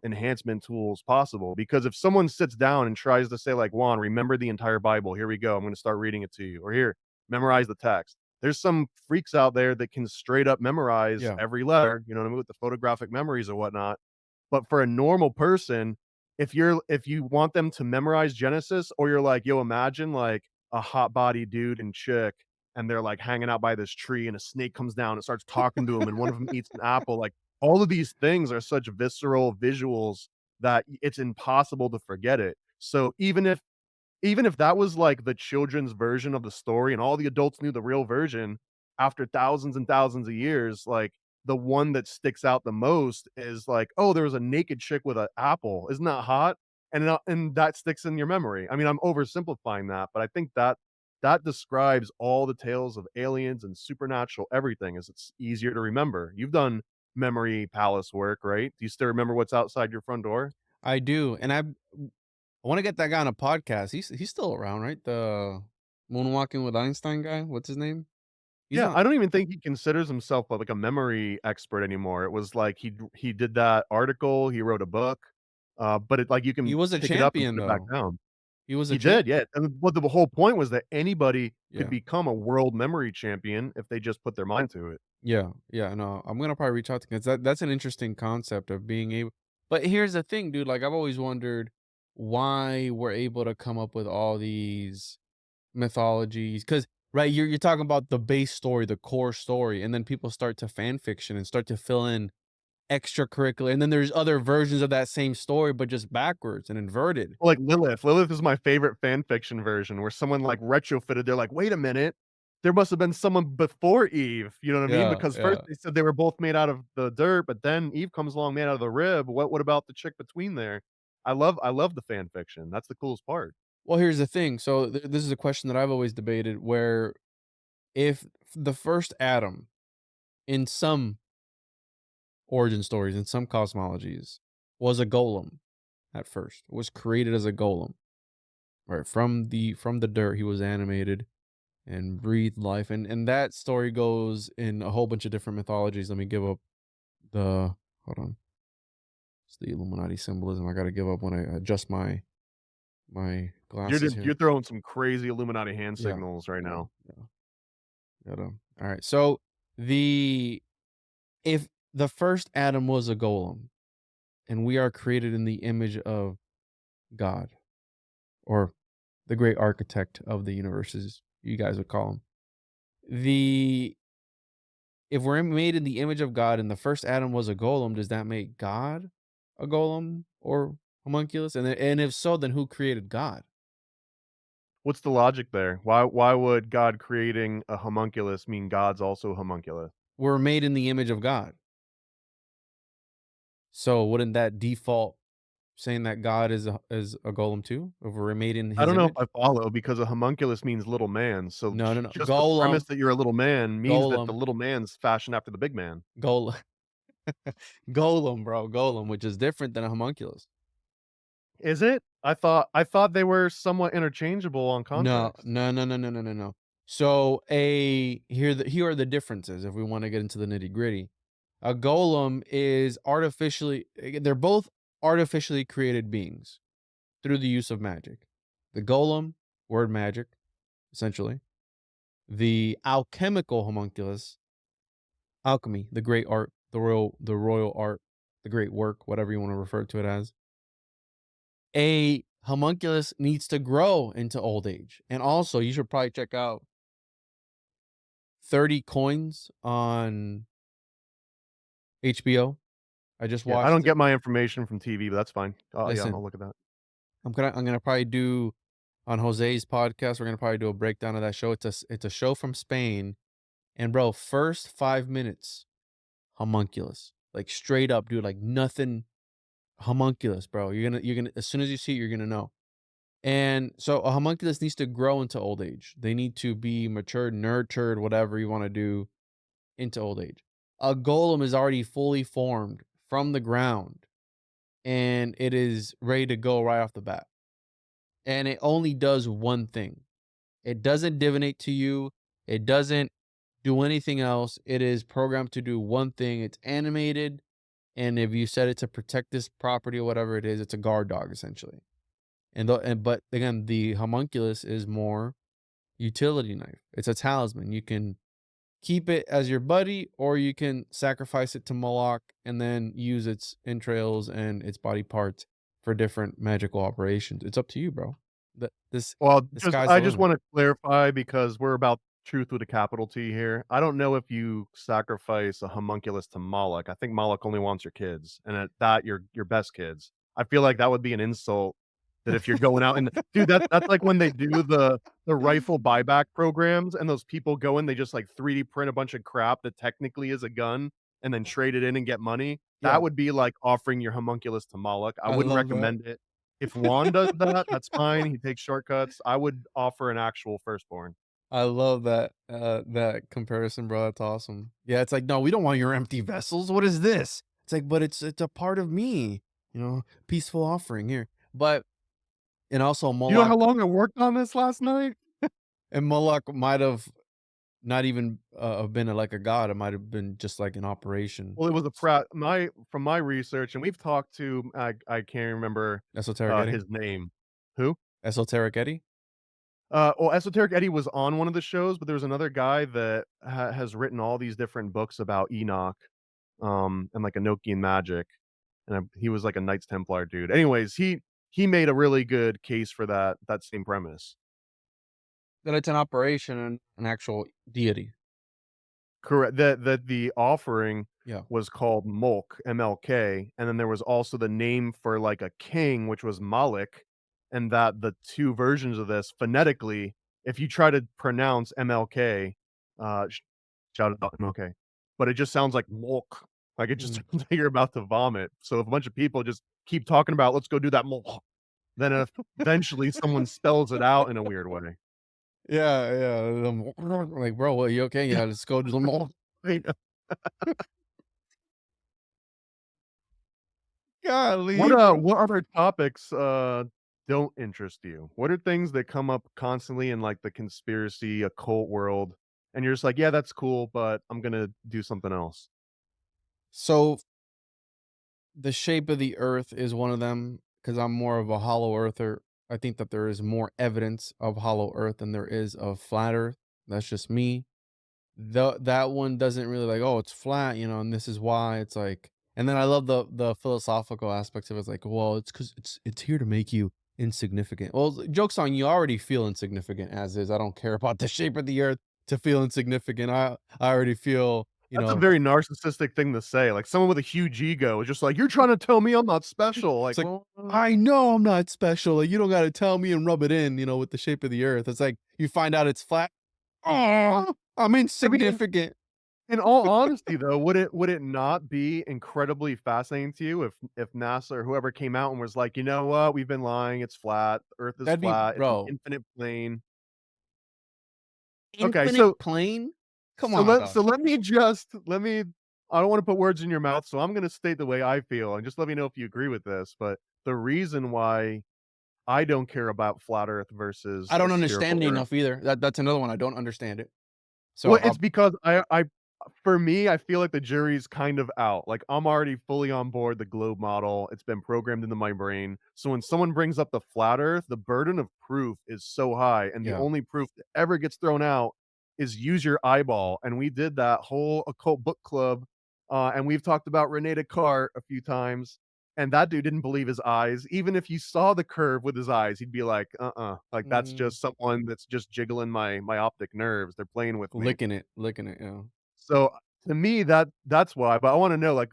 enhancement tools possible. Because if someone sits down and tries to say, like, Juan, remember the entire Bible, here we go, I'm going to start reading it to you, or here, memorize the text. There's some freaks out there that can straight up memorize Yeah. every letter, you know what I mean, with the photographic memories or whatnot. But for a normal person, if you want them to memorize Genesis, or you're like, yo, imagine like a hot body dude and chick, and they're like hanging out by this tree, and a snake comes down and starts talking to them, and one of them eats an apple. Like, all of these things are such visceral visuals that it's impossible to forget it. So even if that was like the children's version of the story and all the adults knew the real version, after thousands and thousands of years, like, the one that sticks out the most is like, "Oh, there was a naked chick with an apple. Isn't that hot?" And that sticks in your memory. I mean, I'm oversimplifying that, but I think that that describes all the tales of aliens and supernatural everything, is it's easier to remember. You've done memory palace work, right? Do you still remember what's outside your front door? I do, and I want to get that guy on a podcast. He's still around, right? The Moonwalking with Einstein guy. What's his name? He's Yeah, on. I don't even think he considers himself like a memory expert anymore. It was like he did that article, he wrote a book, but it like you He can was a pick it up and champion put it back though. down. He was a He champ. did, yeah, and what the whole point was that anybody could Yeah. become a world memory champion if they just put their mind to it. Yeah. Yeah. No, I'm gonna probably reach out to because that's an interesting concept of being able. But here's the thing, dude. Like I've always wondered why we're able to come up with all these mythologies. Because right, you're talking about the base story, the core story, and then people start to fan fiction and start to fill in extracurricular, and then there's other versions of that same story, but just backwards and inverted. Like Lilith. Lilith is my favorite fan fiction version where someone like retrofitted. They're like, wait a minute, there must have been someone before Eve. You know what I mean? Yeah, Because first yeah. they said they were both made out of the dirt, but then Eve comes along made out of the rib. What about the chick between there? I love the fan fiction. That's the coolest part. Well, here's the thing. So this is a question that I've always debated where if the first Adam in some origin stories, in some cosmologies, was a golem at first, was created as a golem, right? From the dirt, he was animated and breathed life. And that story goes in a whole bunch of different mythologies. Let me give up the hold on. It's the Illuminati symbolism. I gotta give up when I adjust my glasses You're here. throwing some crazy Illuminati hand Yeah. signals right Yeah. now. Yeah. Gotta all right. So the if the first Adam was a golem and we are created in the image of God or the great architect of the universes, you guys would call him. The if we're made in the image of God and the first Adam was a golem, does that make God a golem or homunculus? And if so, then who created God? What's the logic there? Why would God creating a homunculus mean God's also a homunculus? We're made in the image of God. So wouldn't that default saying that God is a golem too? If we're made in I his don't know if image? I follow because a homunculus means little man. So No, no, no. just the premise Golem, that you're a little man means that the golem, little man's fashioned after the big man. golem, golem, bro, golem, which is different than a homunculus. Is it? I thought they were somewhat interchangeable on No, context. no, no, no, no, no, no, no. So here are the differences if we want to get into the nitty-gritty. A golem is they're both artificially created beings through the use of magic. The golem, word magic, essentially. The alchemical homunculus, alchemy, the great art, the royal art, the great work, whatever you want to refer to it as. A homunculus needs to grow into old age. And also, you should probably check out 30 Coins on HBO. I just Yeah, I watched don't it. get my information from TV, but that's fine. Oh, yeah, Listen, I'll look at that. I'm gonna probably do on Jose's podcast. We're gonna probably do a breakdown of that show. It's a show from Spain, and bro, first 5 minutes homunculus, like straight up, dude, like nothing homunculus, bro. You're gonna as soon as you see it, you're gonna know. And so a homunculus needs to grow into old age. They need to be matured, nurtured, whatever you want to do into old age. A golem is already fully formed from the ground and it is ready to go right off the bat. And it only does one thing. It doesn't divinate to you. It doesn't do anything else. It is programmed to do one thing. It's animated, and if you set it to protect this property or whatever it is, it's a guard dog essentially. But again, the homunculus is more utility knife. It's a talisman. You can keep it as your buddy, or you can sacrifice it to Moloch and then use its entrails and its body parts for different magical operations. It's up to you, bro. Well, The just sky's I the just limit. want to clarify because we're about truth with a capital T here. I don't know if you sacrifice a homunculus to Moloch. I think Moloch only wants your kids, and at that, your best kids. I feel like that would be an insult that if you're going out and dude, that's like when they do the rifle buyback programs, and those people go in, they just like 3D print a bunch of crap that technically is a gun, and then trade it in and get money. Yeah, That would be like offering your homunculus to Moloch. I I wouldn't love that. recommend it. If Juan does that, that's fine. He takes shortcuts. I would offer an actual firstborn. I love that comparison, bro. That's awesome. Yeah, it's like, no, we don't want your empty vessels. What is this? It's like, but it's a part of me, peaceful offering here. But and also You know how Moloch long I worked on this last night? and Moloch might have not even have been like a god. It might have been just like an operation. Well, it was from my research, and we've talked to I can't remember Esoteric Eddie. his name. Who? Esoteric Eddie. Well, Esoteric Eddie was on one of the shows, but there was another guy that has written all these different books about Enoch, and like Enochian magic, and he was like a Knights Templar dude. Anyways, he made a really good case for that same premise. That it's an operation and an actual deity. Correct. That the offering Yeah. was called Mulk, MLK, and then there was also the name for like a king, which was Malik, and that the two versions of this phonetically, if you try to pronounce MLK, shout out MLK, but it just sounds like Mulk, like it just sounds like you're about to vomit. So if a bunch of people just keep talking about, let's go do that Mulk, then eventually someone spells it out in a weird way. Yeah. Like, bro, what, you okay? Yeah, let's go to the mall. Golly. What other topics don't interest you? What are things that come up constantly in like the conspiracy occult world and you're just like, yeah, that's cool, but I'm gonna do something else? So the shape of the earth is one of them because I'm more of a hollow earther. I think that there is more evidence of hollow earth than there is of flat earth. That's just me. That one doesn't really like, oh, it's flat, and this is why. It's like, and then I love the philosophical aspects of it. It's like, well, it's because it's here to make you insignificant. Well, joke's on you, already feel insignificant as is. I don't care about the shape of the earth to feel insignificant. I already feel, That's a very narcissistic thing to say. Like someone with a huge ego is just like, you're trying to tell me I'm not special. Like, it's like, well, I know I'm not special. Like, you don't got to tell me and rub it in, with the shape of the earth. It's like you find out it's flat. Oh, I'm insignificant. in all honesty, though, would it not be incredibly fascinating to you if NASA or whoever came out and was like, you know what, we've been lying, it's flat, Earth is That'd be, flat, it's an bro. infinite plane. Okay, Infinite plane? Come so on, let dog. so let me I don't want to put words in your mouth, so I'm going to state the way I feel and just let me know if you agree with this. But the reason why I don't care about flat Earth versus I a don't spherical understand it Earth. enough either. That's another one. I don't understand it. So Well, it's because I for me, I feel like the jury's kind of out. Like I'm already fully on board the globe model. It's been programmed into my brain. So when someone brings up the flat Earth, the burden of proof is so high, and the yeah, only proof that ever gets thrown out is use your eyeball. And we did that whole occult book club, and we've talked about Rene Descartes a few times. And that dude didn't believe his eyes. Even if you saw the curve with his eyes, he'd be like, like that's mm, just someone that's just jiggling my optic nerves. They're playing with me. licking it. Yeah. So to me, that's why. But I want to know, like,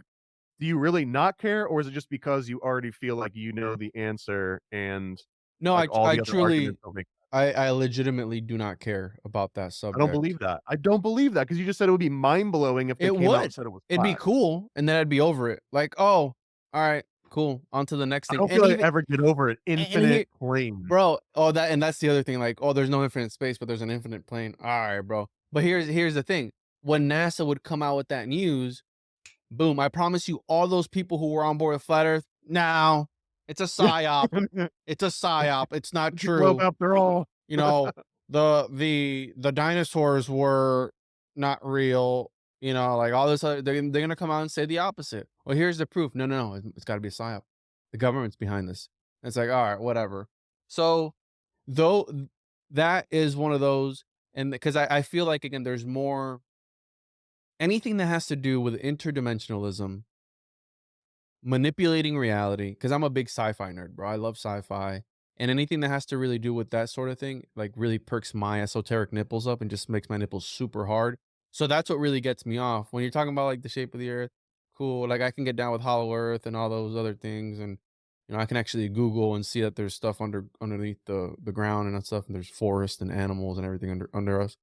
do you really not care, or is it just because you already feel like you know the answer and No, like all I the other truly, arguments don't make? I legitimately do not care about that I don't subject. believe that. I don't believe that because you just said it would be mind blowing if they It came out would. and said it was It'd be flat. cool, and then I'd be over it. Like, oh, all right, cool. On to the next I thing. don't And feel like even, I ever get over it. and Infinite plane. bro, oh, and that's the other thing. Like, oh, there's no infinite space, but there's an infinite plane. All right, bro. But here's the thing. When NASA would come out with that news, boom, I promise you, all those people who were on board with flat Earth, now it's a psyop. It's a psyop. It's not Globe true. after all. the dinosaurs were not real, like all this other, they're gonna come out and say the opposite. Well, here's the proof. No, no, no, it's got to be a psyop. The government's behind this. And it's like, all right, whatever. So, though, that is one of those, and because I feel like again, there's more anything that has to do with interdimensionalism, manipulating reality. Because I'm a big sci-fi nerd, bro. I love sci-fi. And anything that has to really do with that sort of thing, like really perks my esoteric nipples up and just makes my nipples super hard. So that's what really gets me off. When you're talking about like the shape of the earth, cool. Like I can get down with hollow earth and all those other things. And I can actually Google and see that there's stuff underneath the ground and that stuff, and there's forest and animals and everything under us.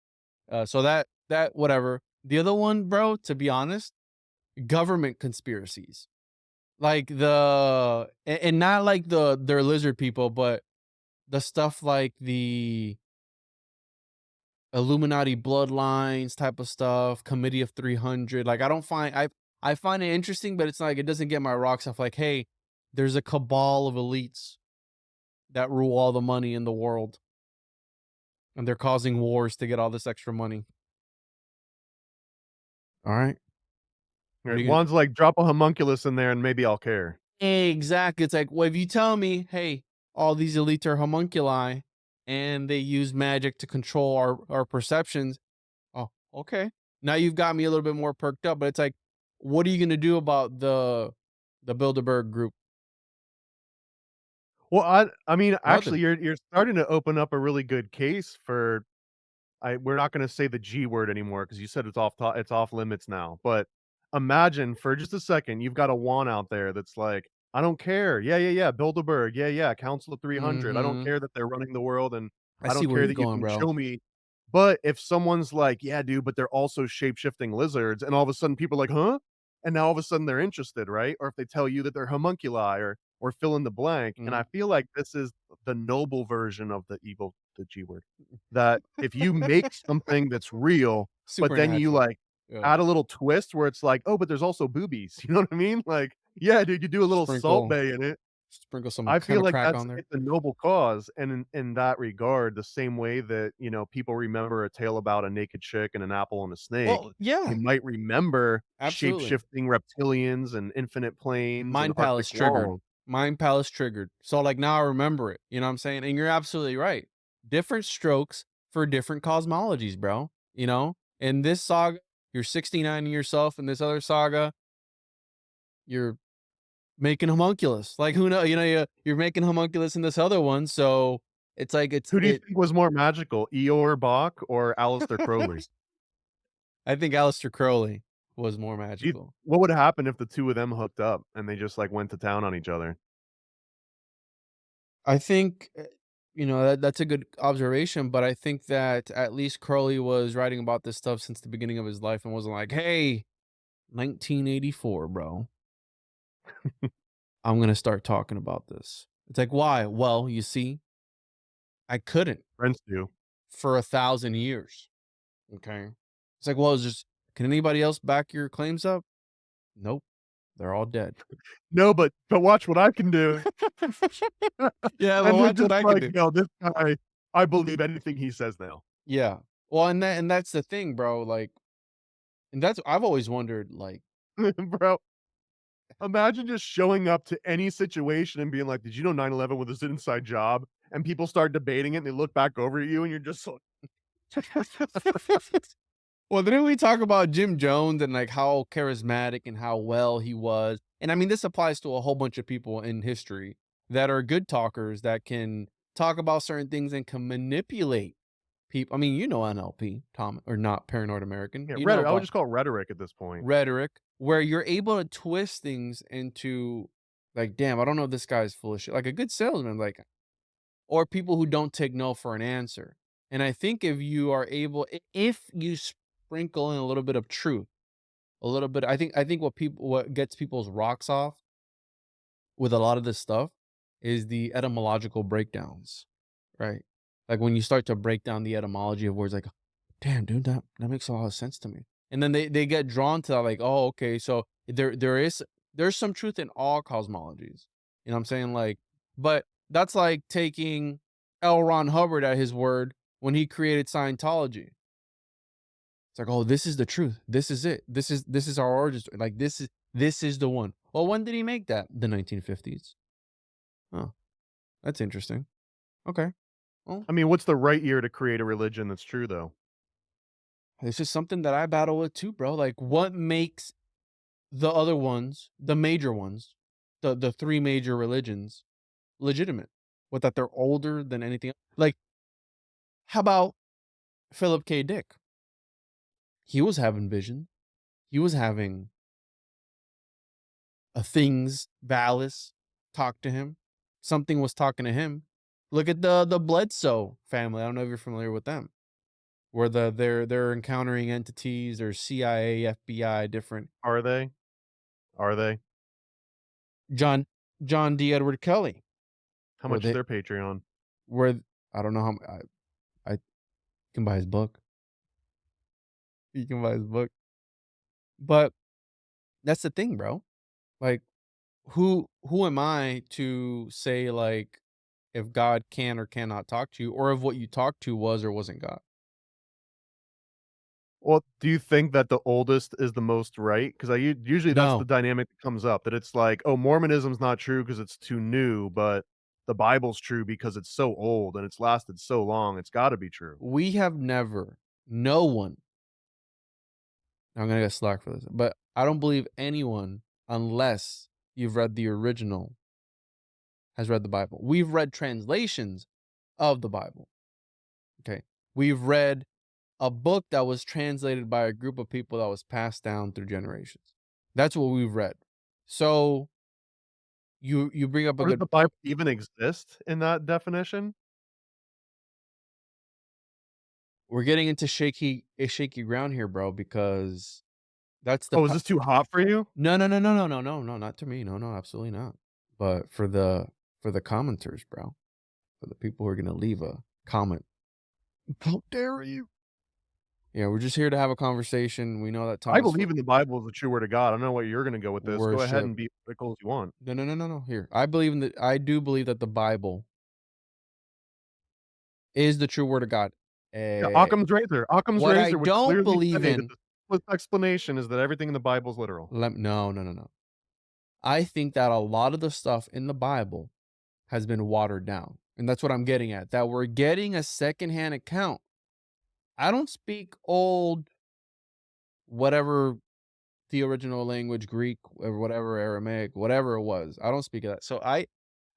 So that whatever. The other one, bro, to be honest, government conspiracies. Like and not like they're lizard people, but the stuff like the Illuminati bloodlines type of stuff, Committee of 300. Like I find it interesting, but it's like it doesn't get my rocks off. Like, hey, there's a cabal of elites that rule all the money in the world, and they're causing wars to get all this extra money. All right. Right. Juan's like, drop a homunculus in there and maybe I'll care. Exactly. It's like, well, if you tell me, hey, all these elites are homunculi and they use magic to control our perceptions. Oh, okay. Now you've got me a little bit more perked up, but it's like, what are you going to do about the Bilderberg group? Well, I mean, Nothing. actually, you're starting to open up a really good case for. We're not going to say the G word anymore because you said it's off limits now. But imagine for just a second, you've got a Juan out there that's like, I don't care. Yeah, yeah, yeah. Bilderberg. Yeah, yeah. Council of 300. I don't Mhm. care that they're running the world, and I I see don't where care you're that you going, can bro. show me. But if someone's like, yeah, dude, but they're also shape-shifting lizards, and all of a sudden people are like, huh? And now all of a sudden they're interested, right? Or if they tell you that they're homunculi or fill in the blank. And I feel like this is the noble version of the G word. That if you make something that's real, but then you Supernatural. like Yeah. add a little twist where it's like, oh, but there's also boobies. You know what I mean? Like, yeah, dude, you do a little salt Sprinkle bay in it. some I kind feel of like crack on there. it's a noble cause, and in that regard, the same way that, people remember a tale about a naked chick and an apple and a snake, Well, they yeah, might remember absolutely. shape-shifting reptilians and infinite planes and Mind Arctic palace triggered. walls. Mind palace triggered. So like now I remember it. You know what I'm saying? And you're absolutely right. Different strokes for different cosmologies, bro. In this saga, you're 69 yourself. In this other saga, you're making homunculus. Like who know? You're making homunculus in this other one. So it's like Who do you think was more magical, Eeyore Bach or Aleister Crowley? I think Aleister Crowley was more Do you magical. What would happen if the 2 of them hooked up and they just, like, went to town on each other? I think, that's a good observation, but I think that at least Crowley was writing about this stuff since the beginning of his life and wasn't like, "Hey, 1984, bro, I'm gonna start talking about this." It's like, why? Well, you see, I couldn't Friends do. for 1,000 years. Okay, it's like, well, can anybody else back your claims up? Nope, they're all dead. No, but watch what I can do. Yeah, but And they're watch just what I can like, do. "No, this guy, I believe anything he says now." Yeah, well, and that's the thing, bro. Like, and that's I've always wondered, like. Bro, imagine just showing up to any situation and being like, "Did you know 9/11 was an inside job?" And people start debating it, and they look back over at you, and you're just like Well, didn't we talk about Jim Jones and like how charismatic and how well he was? And I mean, this applies to a whole bunch of people in history that are good talkers that can talk about certain things and can manipulate people. I mean, NLP, Tom, or not Paranoid American. yeah, You know rhetoric. I would about just call it rhetoric at this point. rhetoric, where you're able to twist things into like, damn, I don't know if this guy's full of shit. Like a good salesman, like, or people who don't take no for an answer. And I think if you are able, if you sprinkle in a little bit of truth, a little bit, I think what gets people's rocks off with a lot of this stuff is the etymological breakdowns, right? Like when you start to break down the etymology of words, like, damn, dude, that makes a lot of sense to me. And then they get drawn to that, like, oh, okay, so there's some truth in all cosmologies. You know what I'm saying? Like, but that's like taking L. Ron Hubbard at his word when he created Scientology. It's like, oh, this is the truth. This is it. This is our origin story. Like this is the one. Well, when did he make that? The 1950s. Oh, that's interesting. Okay. Well, I mean, what's the right year to create a religion that's true, though? this is something that I battle with too, bro. Like, what makes the other ones, the major ones, the three major religions, legitimate? What, that they're older than anything? Like, how about Philip K. Dick? He was having vision. He was having things, Valis talk to him. Something was talking to him. Look at the Bledsoe family. I don't know if you're familiar with them, where they're encountering entities or CIA, FBI, different. Are they? Are they? John D. Edward Kelly, How where much is they their Patreon? where I don't know how I can buy his book. You can buy his book, but that's the thing, bro. Like, who am I to say, like, if God can or cannot talk to you, or if what you talked to was or wasn't God? Well, do you think that the oldest is the most right? Because usually that's the No, dynamic that comes up, that it's like, oh, Mormonism's not true because it's too new, but the Bible's true because it's so old and it's lasted so long. It's got to be true. we have never, no one. I'm gonna get slack for this, but I don't believe anyone, unless you've read the original, has read the Bible. We've read translations of the Bible. Okay, we've read a book that was translated by a group of people that was passed down through generations. That's what we've read. So you bring up a Or does good. the Bible even exist in that definition? We're getting into shaky ground here, bro, because that's the Oh, is this too hot for you? no, not to me. No, absolutely not. But for the commenters, bro, for the people who are gonna leave a comment. How dare you? Yeah, we're just here to have a conversation. We know that I Thomas believe in the Bible as the true word of God. I don't know what you're going to go with this. Go ahead worship. and be critical as you want. No. Here, I do believe that the Bible is the true word of God. Yeah, Eh, Occam's razor. Occam's what I razor would don't clearly believe say that in, the simplest explanation is that everything in the Bible is literal. no. I think that a lot of the stuff in the Bible has been watered down. And that's what I'm getting at, that we're getting a secondhand account. I don't speak old, whatever the original language, Greek or whatever, Aramaic, whatever it was. I don't speak of that. So I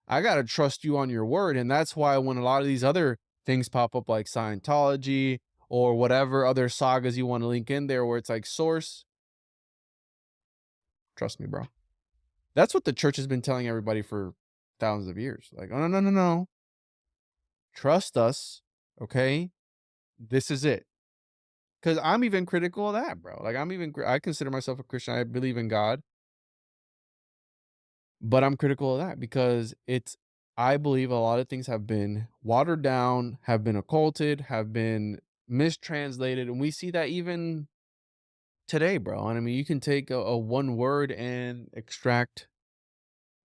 got to trust you on your word. And that's why when a lot of these other things pop up, like Scientology or whatever other sagas you want to link in there, where it's like source, trust me, bro. That's what the church has been telling everybody for thousands of years. Like, oh, no. Trust us. Okay. This is it. Because I'm even critical of that, bro. Like, I consider myself a Christian. I believe in God. But I'm critical of that because I believe a lot of things have been watered down, have been occulted, have been mistranslated. And we see that even today, bro. And I mean, you can take a one word and extract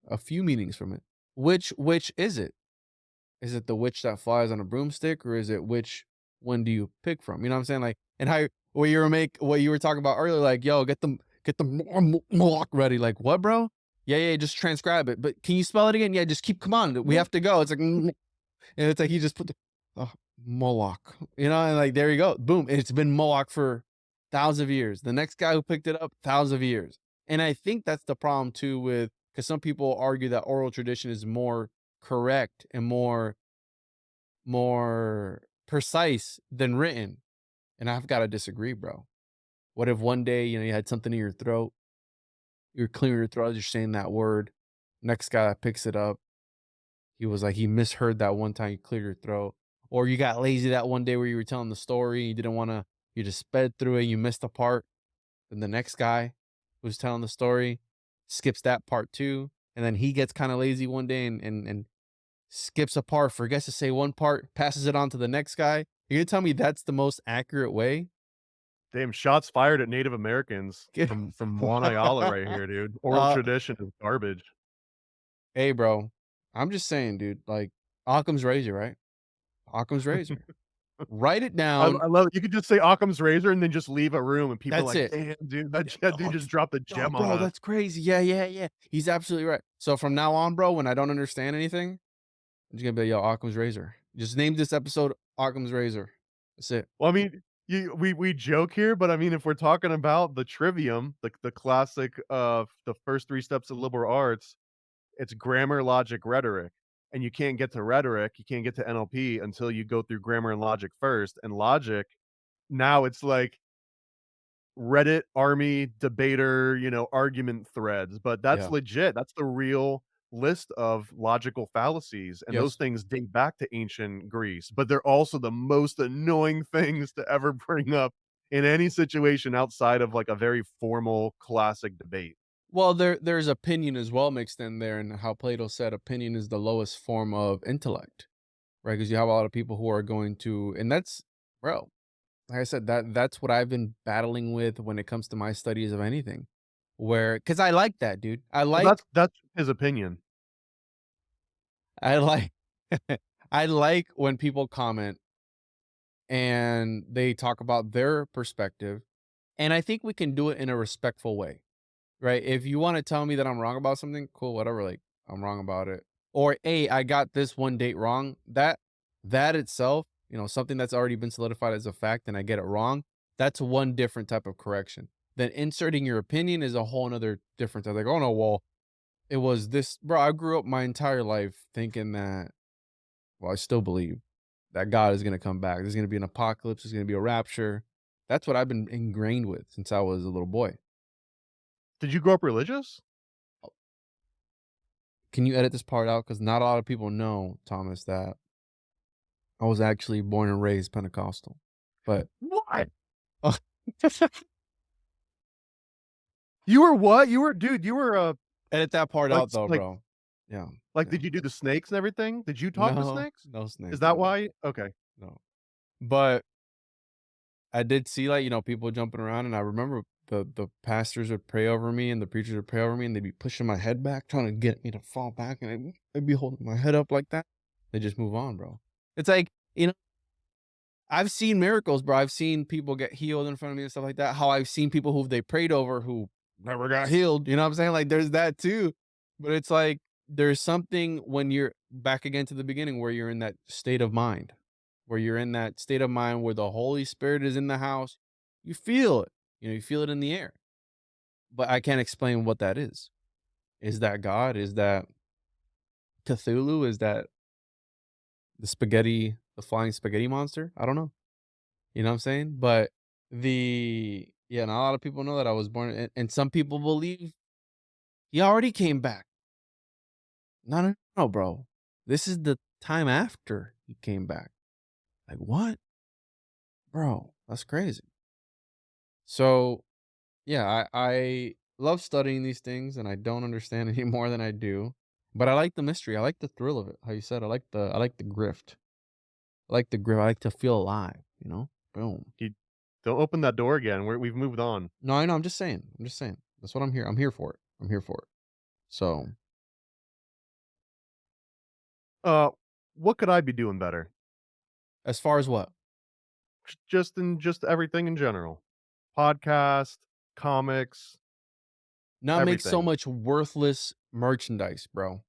a few meanings from it. Which is it? Is it the witch that flies on a broomstick, or is it which one do you pick from? You know what I'm saying? Like, and how what you were talking about earlier, like, yo, get the Moloch ready. Like, what, bro? Yeah, just transcribe it. But can you spell it again? Yeah, just come on. We have to go. It's like, and it's like he just put the Moloch, you know, and like, there you go. Boom. It's been Moloch for thousands of years. The next guy who picked it up, thousands of years. And I think that's the problem too because some people argue that oral tradition is more correct and more precise than written. And I've got to disagree, bro. What if one day, you had something in your throat, you're clearing your throat, you're saying that word, next guy that picks it up, he misheard that one time you cleared your throat. Or you got lazy that one day where you were telling the story, you didn't want to, you just sped through it, you missed a part. Then the next guy who's telling the story skips that part too. And then he gets kind of lazy one day and skips a part, forgets to say one part, passes it on to the next guy. You're gonna tell me that's the most accurate way? Damn, shots fired at Native Americans from Juan Ayala right here, dude. Oral uh, tradition is garbage. hey, bro, I'm just saying, dude. Like, Occam's razor, right? Occam's razor. Write it I, down. I love it. You could just say Occam's razor and then just leave a room, and people are That's like, it. "Damn, dude, that dude just dropped a No, gem on bro, us." that's crazy. Yeah. He's absolutely right. So from now on, bro, when I don't understand anything, I'm just gonna be like, yo, Occam's razor. Just name this episode Occam's razor. That's it. Well, I mean, we joke here, but I mean, if we're talking about the trivium, the classic of the first 3 steps of liberal arts, it's grammar, logic, rhetoric. And you can't get to rhetoric, you can't get to NLP until you go through grammar and logic first. And logic, now it's like Reddit army debater, argument threads, but that's Yeah. legit. That's the real list of logical fallacies, and those Yes. things date back to ancient Greece, but they're also the most annoying things to ever bring up in any situation outside of like a very formal classic debate. Well, there's opinion as well mixed in there, and how Plato said opinion is the lowest form of intellect, right? Because you have a lot of people who are going to, and that's, bro, like I said, that's what I've been battling with when it comes to my studies of anything. Where, because I like that, dude. Well, that's his opinion. I like, I like when people comment and they talk about their perspective, and I think we can do it in a respectful way. Right? If you wanna tell me that I'm wrong about something, cool, whatever, like, I'm wrong about it. Or, "Hey, I got this one date wrong." That itself, something that's already been solidified as a fact and I get it wrong, that's one different type of correction. Then inserting your opinion is a whole 'nother different type. Like, "Oh, no, well, it was this." Bro, I grew up my entire life thinking that, well, I still believe that God is gonna come back. There's gonna be an apocalypse, there's gonna be a rapture. That's what I've been ingrained with since I was a little boy. Did you grow up religious? Can you edit this part out? Because not a lot of people know, Thomas, that I was actually born and raised Pentecostal. But What? oh, You were what? You were, edit that part like out though, like bro. Yeah. like, Yeah. did you do the snakes and everything? Did you talk to No, snakes? no snakes. Is that No, why? Okay. no. But I did see, like, people jumping around, and I remember the pastors would pray over me and the preachers would pray over me, and they'd be pushing my head back, trying to get me to fall back, and I'd be holding my head up like that. They just move on, bro. It's like, I've seen miracles, bro. I've seen people get healed in front of me and stuff like that. How I've seen people who they prayed over who never got healed. You know what I'm saying? Like, there's that too. But it's like there's something when you're back again to the beginning where you're in that state of mind, where you're in that state of mind where the Holy Spirit is in the house. You feel it. You feel it in the air. But I can't explain what that is. Is that God? Is that Cthulhu? Is that the flying spaghetti monster? I don't know. You know what I'm saying? But not a lot of people know that I was born, and some people believe he already came back. No, bro. This is the time after he came back. Like, what? Bro, that's crazy. So, yeah, I love studying these things, and I don't understand any more than I do. But I like the mystery. I like the thrill of it. How you said, I like the grift. I like the grift. I like to feel alive, Boom. You don't open that door again. We've moved on. No, I know. I'm just saying. That's what I'm here. I'm here for it. I'm here for it. So, Uh, what could I be doing better? as far as what? Just everything in general. Podcast, comics, Not make so everything. much worthless merchandise, bro.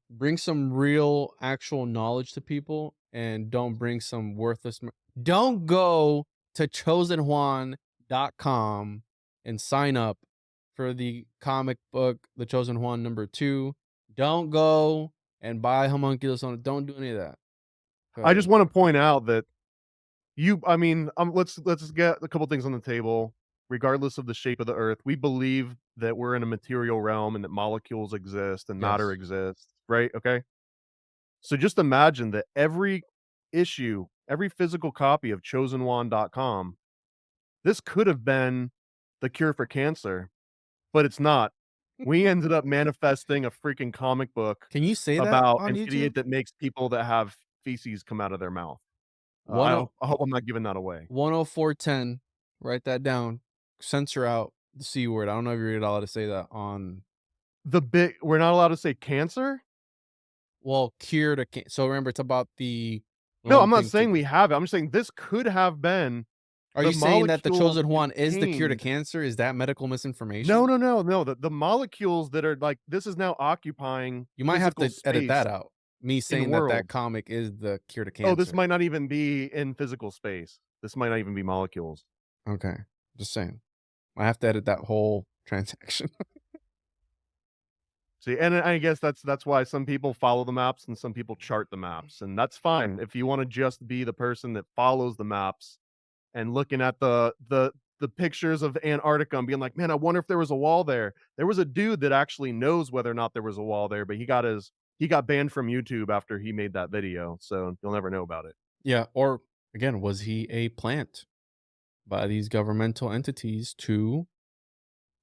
Bring some real, actual knowledge to people, and don't bring some worthless. Don't go to chosenjuan.com and sign up for the comic book, The Chosen Juan #2. Don't go and buy homunculus on it. Don't do any of that. I just 'Cause want to point out that let's get a couple things on the table. Regardless of the shape of the earth, we believe that we're in a material realm and that molecules exist and matter yes. exists, right? Okay. So just imagine that every issue, every physical copy of chosenjuan.com, this could have been the cure for cancer, but it's not. We ended up manifesting a freaking comic book Can you say that about on an YouTube? idiot that makes people that have feces come out of their mouth. One I hope I'm not giving that away. 10410. Write that down. Censor out the C word. I don't know if you're allowed to say that on. We're not allowed to say cancer? Well, cure to so remember, it's about the No, One I'm not thing saying to we have it. I'm just saying this could have been Are the you saying that the molecules chosen one is the cure to contained. cancer? Is that medical No, misinformation? no, no, no. The molecules that are like this is now occupying You might have physical to edit space that out. Me in saying that that worlds. comic is the cure to Oh, this cancer. might not even be in physical space. This might not even be molecules. Okay. Just saying. I have to edit that whole transaction. See, and I guess that's why some people follow the maps and some people chart the maps, and that's fine. If you want to just be the person that follows the maps and looking at the pictures of Antarctica and being like, "Man, I wonder if there was a wall there." There was a dude that actually knows whether or not there was a wall there, but he got banned from YouTube after he made that video, so you'll never know about it. Yeah. Or again, was he a plant by these governmental entities to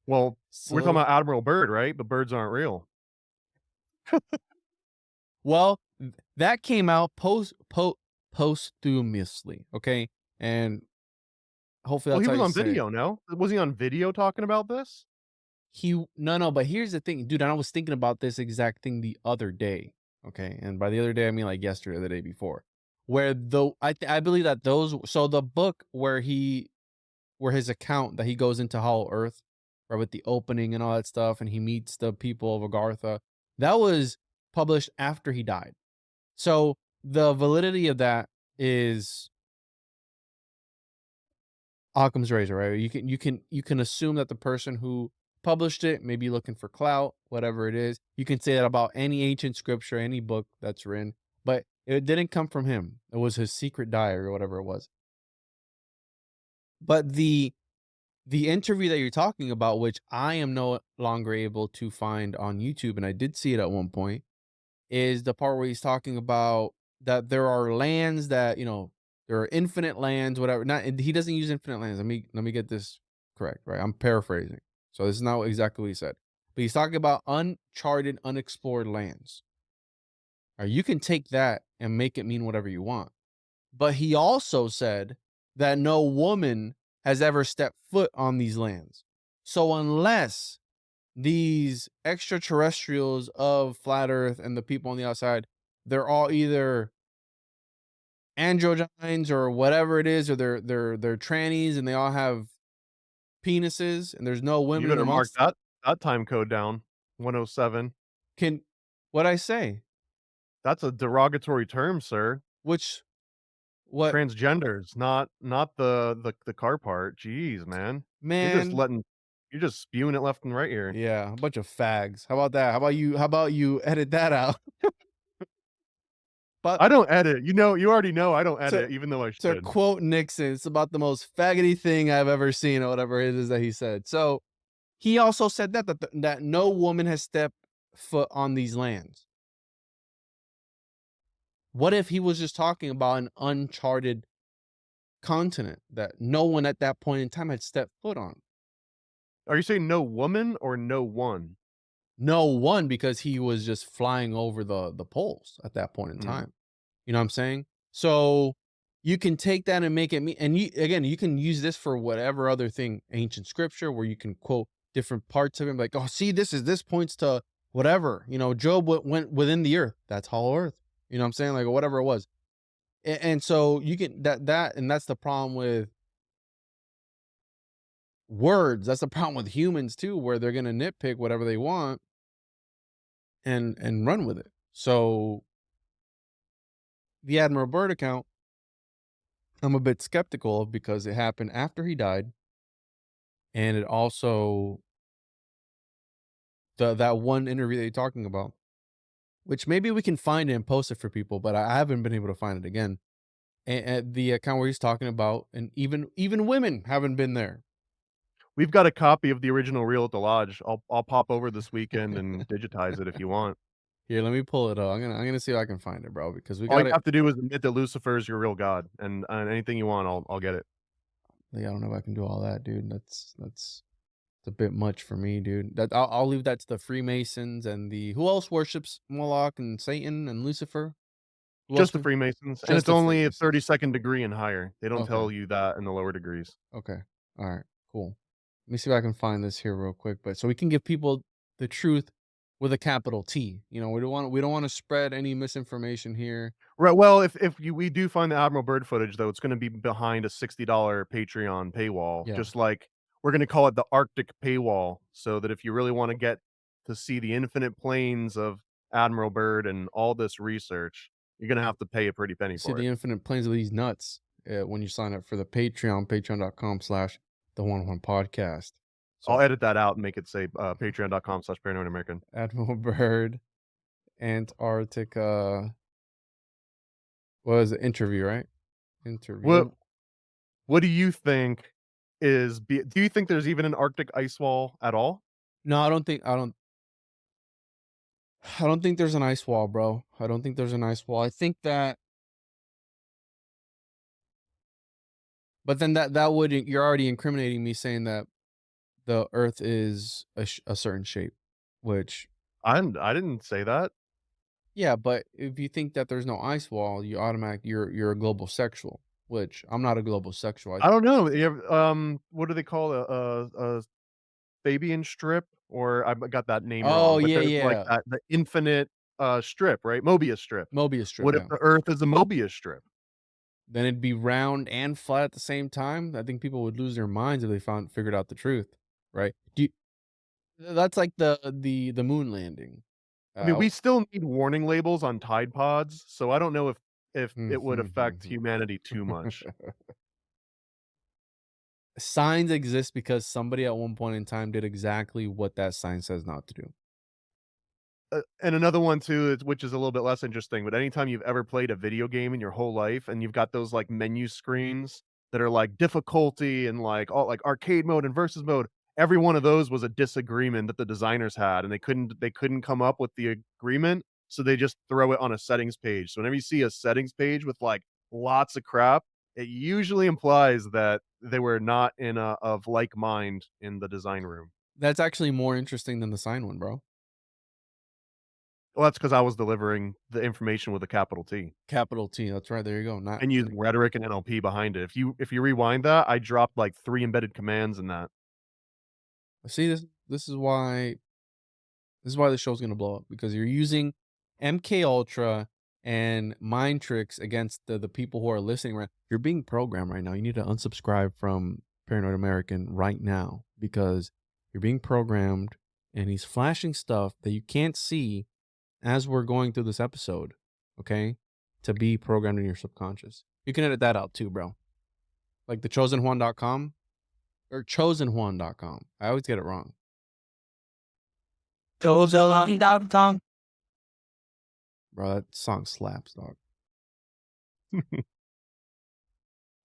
Well, we're talking solidify? about Admiral Byrd, right? The birds aren't real. Well, that came out posthumously, okay? And hopefully Well, that's he how was you on say it. video, no? Was he on video talking about this? No, but here's the thing, dude, I was thinking about this exact thing the other day, okay? And by the other day, I mean like yesterday or the day before, where I believe that the book where his account that he goes into Hollow Earth, right, with the opening and all that stuff, and he meets the people of Agartha, that was published after he died. So the validity of that is Occam's razor, right? You can assume that the person who published it may be looking for clout, whatever it is. You can say that about any ancient scripture, any book that's written, but it didn't come from him. It was his secret diary or whatever it was. But the interview that you're talking about, which I am no longer able to find on YouTube, and I did see it at one point, is the part where he's talking about that there are lands that, there are infinite lands, whatever. Not he doesn't use infinite lands. Let me get this correct, right? I'm paraphrasing. So this is not exactly what he said. But he's talking about uncharted, unexplored lands. Or you can take that and make it mean whatever you want. But he also said that no woman has ever stepped foot on these lands. So unless these extraterrestrials of flat earth and the people on the outside, they're all either androgynes or whatever it is, or they're trannies and they all have penises and there's no You women better mark amongst. that time code down, 107. Can what I say? That's a derogatory term, sir. Which what Transgenders, not the car part. Jeez, man. man? You're just spewing it left and right here. Yeah, a bunch of fags. How about that? How about you edit that out? But I don't edit. You already know I don't to edit, even though I to should. quote Nixon, it's about the most faggoty thing I've ever seen, or whatever it is that he said. So he also said that no woman has stepped foot on these lands. What if he was just talking about an uncharted continent that no one at that point in time had stepped foot on? Are you saying no woman or no one? No one, because he was just flying over the poles at that point in Mm. time. You know what I'm saying? So you can take that and make it me. And you can use this for whatever other thing, ancient scripture, where you can quote different parts of him, like, oh, see, this points to whatever. Job went within the earth. That's hollow earth. You know what I'm saying? Like, whatever it was. And so you can and that's the problem with words. That's the problem with humans too, where they're gonna nitpick whatever they want and run with it. So the Admiral Byrd account, I'm a bit skeptical of, because it happened after he died, and it also that one interview that you're talking about, which maybe we can find it and post it for people, but I haven't been able to find it again. And the account where he's talking about, and even women haven't been there. We've got a copy of the original reel at the lodge. I'll pop over this weekend and digitize it if you want. Here, let me pull it up. I'm gonna see if I can find it, bro, because we All got you it. have to do is admit that Lucifer is your real god, and anything you want, I'll get it. Like, I don't know if I can do all that, dude. That's a bit much for me, dude. That I'll leave that to the Freemasons and who else worships Moloch and Satan and Lucifer? Who Just else the would- Freemasons, and Just it's the only a Freemasons. 32nd degree and higher. They don't Okay. tell you that in the lower degrees. Okay. All right. Cool. Let me see if I can find this here real quick. But so we can give people the truth with a capital T. You know, we don't want to spread any misinformation here. Right. Well, we do find the Admiral Byrd footage, though, it's going to be behind a $60 Patreon paywall. Yeah. Just like we're going to call it the Arctic paywall, so that if you really want to get to see the infinite planes of Admiral Byrd and all this research, you're going to have to pay a pretty penny See for the it. infinite planes of these nuts when you sign up for the Patreon, patreon.com/the One podcast. So I'll edit that out and make it say patreon.com/paranoidamerican. Admiral Byrd, Antarctica. What was it? Interview, right? Interview. What do you think do you think there's even an Arctic ice wall at all? No, I don't think there's an ice wall, bro. I don't think there's an ice wall. I think that, but then that would, you're already incriminating me saying that the Earth is a certain shape, which, I didn't say that. yeah, but if you think that there's no ice wall, you're a global sexual, which I'm not a global sexual. I don't know. What do they call a Fabian strip? Or I got that name Oh wrong, but yeah, there's like yeah, that the infinite strip, right? Mobius strip. Mobius strip. What if Yeah, the Earth is a Mobius strip? then it'd be round and flat at the same time. I think people would lose their minds if they figured out the truth, right? That's like the moon landing. I mean, we still need warning labels on Tide Pods, so I don't know if it would affect humanity too much. Signs exist because somebody at one point in time did exactly what that sign says not to do. And another one too, which is a little bit less interesting, but anytime you've ever played a video game in your whole life and you've got those like menu screens that are like difficulty and like all like arcade mode and versus mode, every one of those was a disagreement that the designers had, and they couldn't come up with the agreement, so they just throw it on a settings page. So whenever you see a settings page with like lots of crap, it usually implies that they were not in a of like mind in the design room. That's actually more interesting than the sign one, bro. Well, that's because I was delivering the information with a capital T. Capital T. That's right. There you go. Not And using rhetoric and NLP behind it. If you rewind that, I dropped like 3 embedded commands in that. see this. This is why the show's gonna blow up, because you're using MK Ultra and mind tricks against the people who are listening. Right, you're being programmed right now. You need to unsubscribe from Paranoid American right now, because you're being programmed, and he's flashing stuff that you can't see as we're going through this episode. Okay, to be programmed in your subconscious. You can edit that out too, bro. Like the chosenjuan.com or chosenjuan.com. I always get it wrong. Chosen.com. Bro, that song slaps, dog.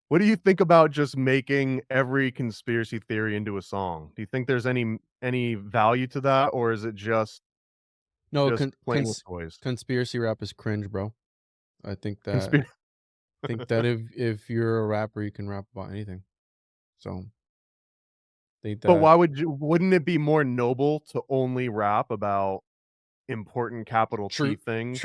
What do you think about just making every conspiracy theory into a song? Do you think there's any value to that, or is it just No, playing with toys? conspiracy rap is cringe, bro. I think that Conspiracy. if you're a rapper, you can rap about anything. So, think But that wouldn't it be more noble to only rap about important capital T truth, things?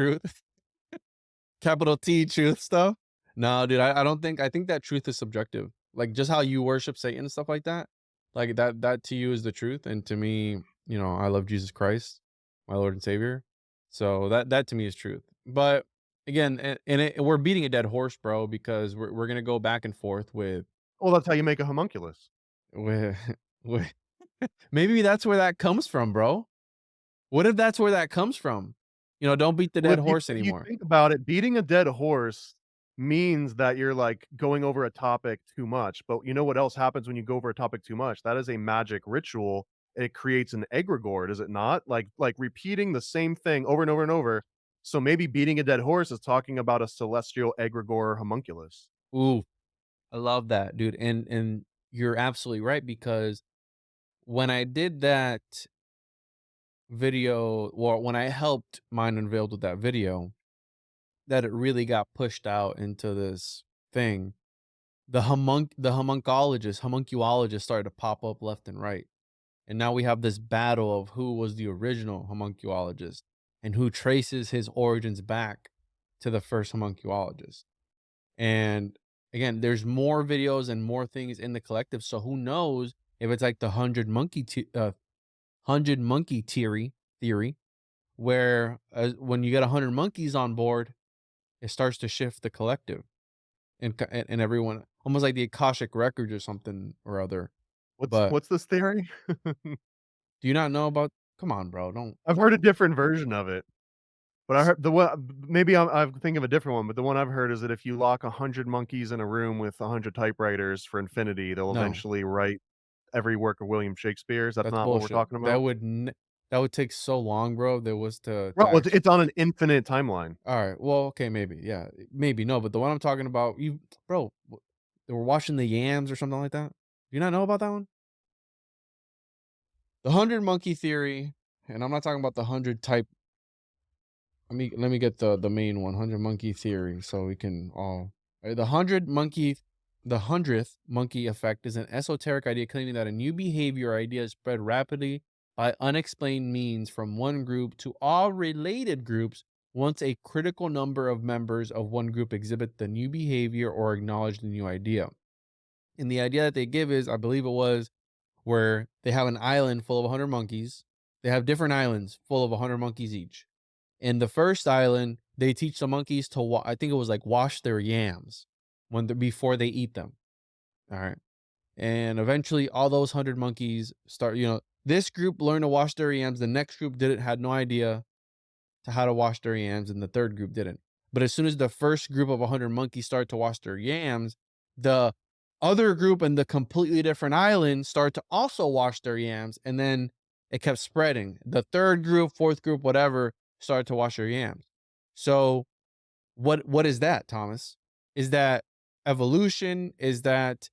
capital T, truth stuff. No, dude, I don't think. I think that truth is subjective. Like just how you worship Satan and stuff like that. Like that to you is the truth, and to me, I love Jesus Christ, my Lord and Savior. So that to me is truth. But again, we're beating a dead horse, bro, because we're gonna go back and forth with Well, that's how you make a homunculus. with, with maybe that's where that comes from, bro. What if that's where that comes from? Don't beat the Well, dead horse if you anymore. think about it, beating a dead horse means that you're, like, going over a topic too much, but you know what else happens when you go over a topic too much? That is a magic ritual. It creates an egregore, does it not? Like repeating the same thing over and over and over. So maybe beating a dead horse is talking about a celestial egregore homunculus. Ooh, I love that, dude. And you're absolutely right, because when I did that video, or when I helped Mind Unveiled with that video, that it really got pushed out into this thing. The homunculologists started to pop up left and right. And now we have this battle of who was the original homunculologist and who traces his origins back to the first homunculologist. And again, there's more videos and more things in the collective. So who knows if it's like the 100 monkey theory, where when you get 100 monkeys on board, it starts to shift the collective and everyone, almost like the Akashic records or something or other. But What's this theory? do you not know about? Come on, bro, don't. I've heard a different version of it, but I heard the one maybe I'm thinking of a different one, but the one I've heard is that if you lock 100 monkeys in a room with 100 typewriters for infinity, they'll No, eventually write every work of William Shakespeare's. That's that's not what we're bullshit. talking about? That would take so long, bro. There was to Well, actually. it's on an infinite timeline. All right. Well, okay, maybe. Yeah, maybe no, but the one I'm talking about, bro, they were washing the yams or something like that. Do you not know about that one? The 100 monkey theory, and I'm not talking about the 100 type. Let me get the main one, 100 monkey theory, so we can all. The 100th monkey effect is an esoteric idea claiming that a new behavior or idea is spread rapidly by unexplained means from one group to all related groups once a critical number of members of one group exhibit the new behavior or acknowledge the new idea. And the idea that they give is, I believe it was, where they have an island full of 100 monkeys. They have different islands full of 100 monkeys each. In the first island, they teach the monkeys to I think it was like wash their yams before they eat them. All right. And eventually all those 100 monkeys start, this group learned to wash their yams. The next group didn't, had no idea to how to wash their yams, and the third group didn't. But as soon as the first group of 100 monkeys start to wash their yams, the other group in the completely different island start to also wash their yams, and then it kept spreading. The third group, fourth group, whatever, started to wash their yams. So what is that, Thomas? Is that evolution? Is that,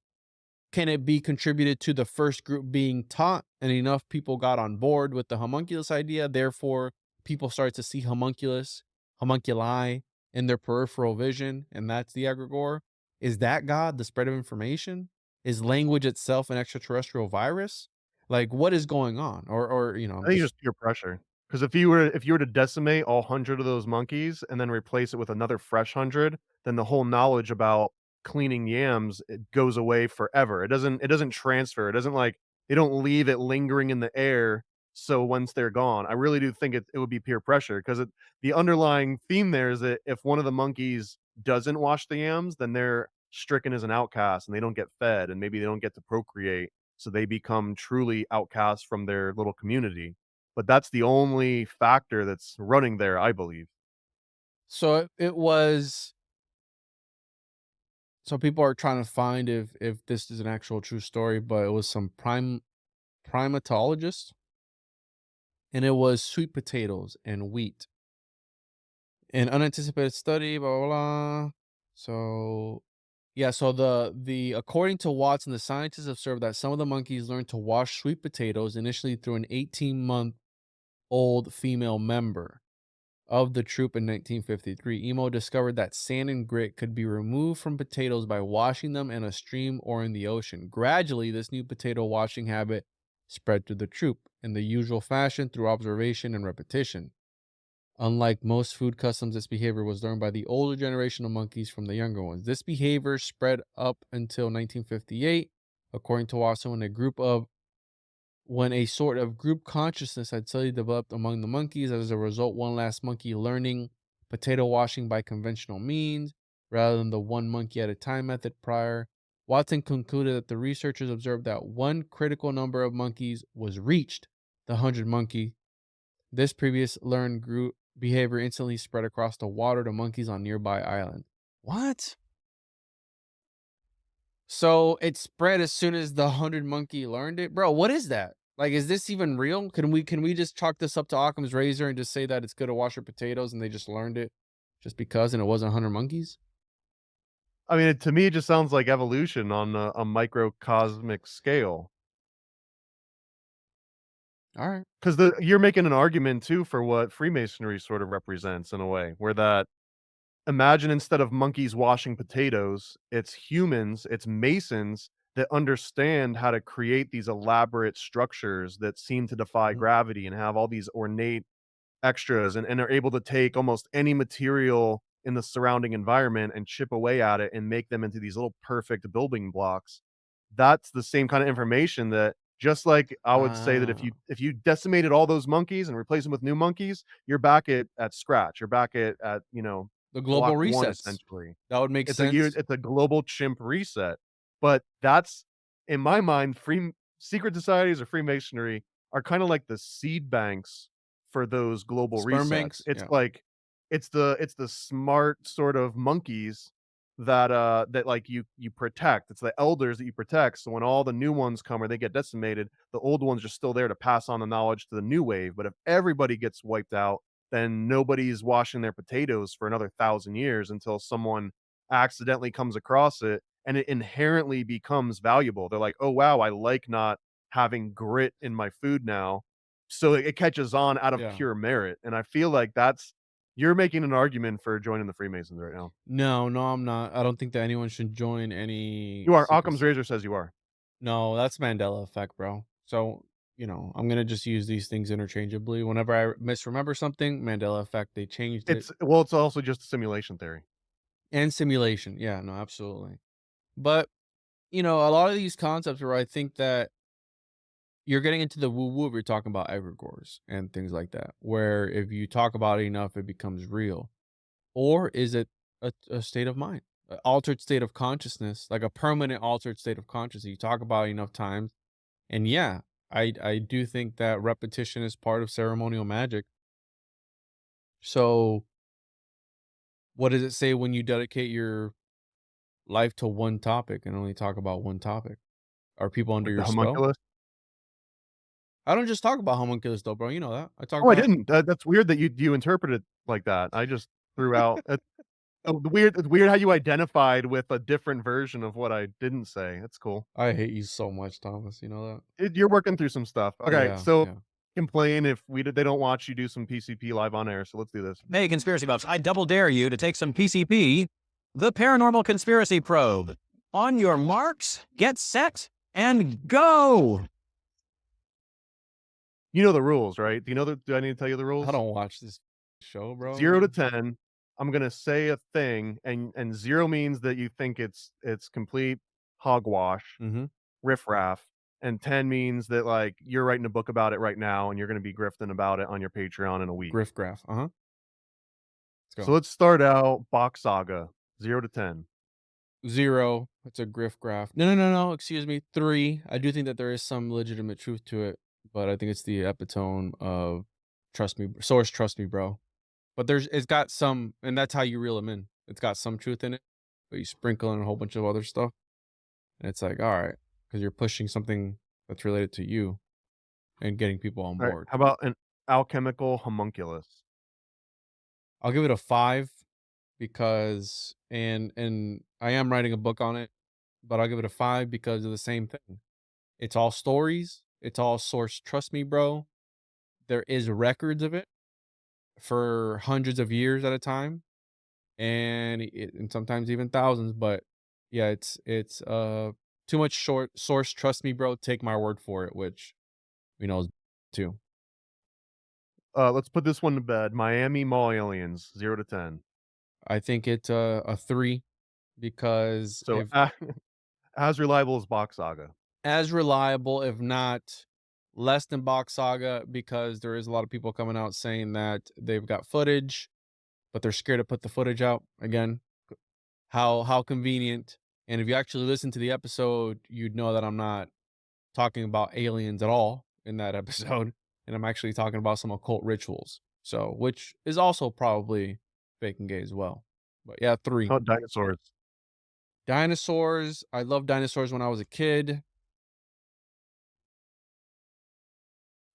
can it be contributed to the first group being taught and enough people got on board with the homunculus idea? Therefore, people start to see homunculi in their peripheral vision, and that's the egregore. Is that God, the spread of information? Is language itself an extraterrestrial virus? Like, what is going on? Or I think it's just pure pressure. Because if you were to decimate all 100 of those monkeys and then replace it with another fresh 100, then the whole knowledge about cleaning yams, it goes away forever. It doesn't transfer. It doesn't like they don't leave it lingering in the air, so once they're gone. I really do think it would be peer pressure because the underlying theme there is that if one of the monkeys doesn't wash the yams, then they're stricken as an outcast and they don't get fed and maybe they don't get to procreate, so they become truly outcasts from their little community. But that's the only factor that's running there, I believe. so it was. So people are trying to find if this is an actual true story, but it was some primatologist, and it was sweet potatoes and wheat. An unanticipated study, blah blah blah. So yeah, so the according to Watson, the scientists observed that some of the monkeys learned to wash sweet potatoes initially through an 18-month-old female member of the troop in 1953. Emo discovered that sand and grit could be removed from potatoes by washing them in a stream or in the ocean. Gradually, this new potato washing habit spread through the troop in the usual fashion through observation and repetition. Unlike most food customs, this behavior was learned by the older generation of monkeys from the younger ones. This behavior spread up until 1958, according to Watson, when a sort of group consciousness had suddenly developed among the monkeys. As a result, one last monkey learning potato washing by conventional means rather than the one monkey at a time method prior. Watson concluded that the researchers observed that one critical number of monkeys was reached, the 100 monkey. This previous learned group behavior instantly spread across the water to monkeys on nearby islands. What? So it spread as soon as the 100 monkey learned it? Bro, what is that? Like, is this even real? Can we just chalk this up to Occam's razor and just say that it's good to wash your potatoes and they just learned it just because, and it wasn't 100 monkeys? I mean, to me, it just sounds like evolution on a microcosmic scale. All right. Because you're making an argument too for what Freemasonry sort of represents in a way, where that imagine instead of monkeys washing potatoes, it's humans, it's masons that understand how to create these elaborate structures that seem to defy Mhm. gravity and have all these ornate extras and are able to take almost any material in the surrounding environment and chip away at it and make them into these little perfect building blocks. That's the same kind of information that Just like I would say that Ah, if you decimated all those monkeys and replace them with new monkeys, you're back at scratch. You're back at the global block one resets. essentially. That would make sense. It's a global chimp reset. But that's in my mind, free secret societies or Freemasonry are kind of like the seed banks for those global Sperm resets. banks. It's Yeah. like it's the smart sort of monkeys that like you protect. It's the elders that you protect. So when all the new ones come or they get decimated, the old ones are still there to pass on the knowledge to the new wave. But if everybody gets wiped out, then nobody's washing their potatoes for another 1,000 years until someone accidentally comes across it and it inherently becomes valuable. They're like, oh wow, I like not having grit in my food now. So it catches on out of Yeah. pure merit. And I feel like that's you're making an argument for joining the Freemasons right now. No, no, I'm not. I don't think that anyone should join any You are. Occam's secrets. razor says you are. No, that's Mandela effect, bro. So, I'm gonna just use these things interchangeably. Whenever I misremember something, Mandela effect, they changed it. It's also just a simulation theory. And simulation. Yeah, no, absolutely. But, a lot of these concepts where I think that you're getting into the woo woo if you're talking about egregores and things like that, where if you talk about it enough, it becomes real. Or is it a state of mind, an altered state of consciousness, like a permanent altered state of consciousness? You talk about it enough times. And yeah, I do think that repetition is part of ceremonial magic. So what does it say when you dedicate your life to one topic and only talk about one topic? Are people under Like the your spell? homunculus. I don't just talk about homunculus though, bro. You know that. I talk Oh, I about didn't. That's weird that you interpret it like that. I just threw out it's weird how you identified with a different version of what I didn't say. It's cool. I hate you so much, Thomas. You know that? You're working through some stuff. Okay, Yeah, so yeah. complain if they don't watch you do some PCP live on air. So let's do this. Hey, conspiracy buffs, I double dare you to take some PCP, the Paranormal Conspiracy Probe. On your marks, get set, and go! You know the rules, right? Do I need to tell you the rules? I don't watch this show, bro. 0 to 10, I'm gonna say a thing, and 0 means that you think it's complete hogwash, Mm-hmm. riffraff, and 10 means that, like, you're writing a book about it right now, and you're gonna be grifting about it on your Patreon in a week. Griff graph. Uh-huh. Let's So go. let's start out Box Saga, 0 to 10. 0. It's a griff graph. No. Excuse me. 3. I do think that there is some legitimate truth to it, but I think it's the epitome of trust me, source, trust me, bro. But it's got some, and that's how you reel them in. It's got some truth in it, but you sprinkle in a whole bunch of other stuff, and it's like, all right, because you're pushing something that's related to you and getting people on Alright, board. how about an alchemical homunculus? I'll give it a 5 because, and I am writing a book on it, but I'll give it a 5 because of the same thing. It's all stories. It's all source. Trust me, bro. There is records of it for hundreds of years at a time, and sometimes even thousands. But yeah, it's too much short source. Trust me, bro. Take my word for it, which we know is too. Let's put this one to bed. Miami Mall Aliens, 0 to 10. I think it's a 3 because So, if as reliable as Box Saga. as reliable, if not less than Box Saga, because there is a lot of people coming out saying that they've got footage, but they're scared to put the footage out again. How convenient. And if you actually listen to the episode, you'd know that I'm not talking about aliens at all in that episode. And I'm actually talking about some occult rituals. So, which is also probably fake and gay as well. But yeah, 3. How about dinosaurs? Dinosaurs. I loved dinosaurs when I was a kid.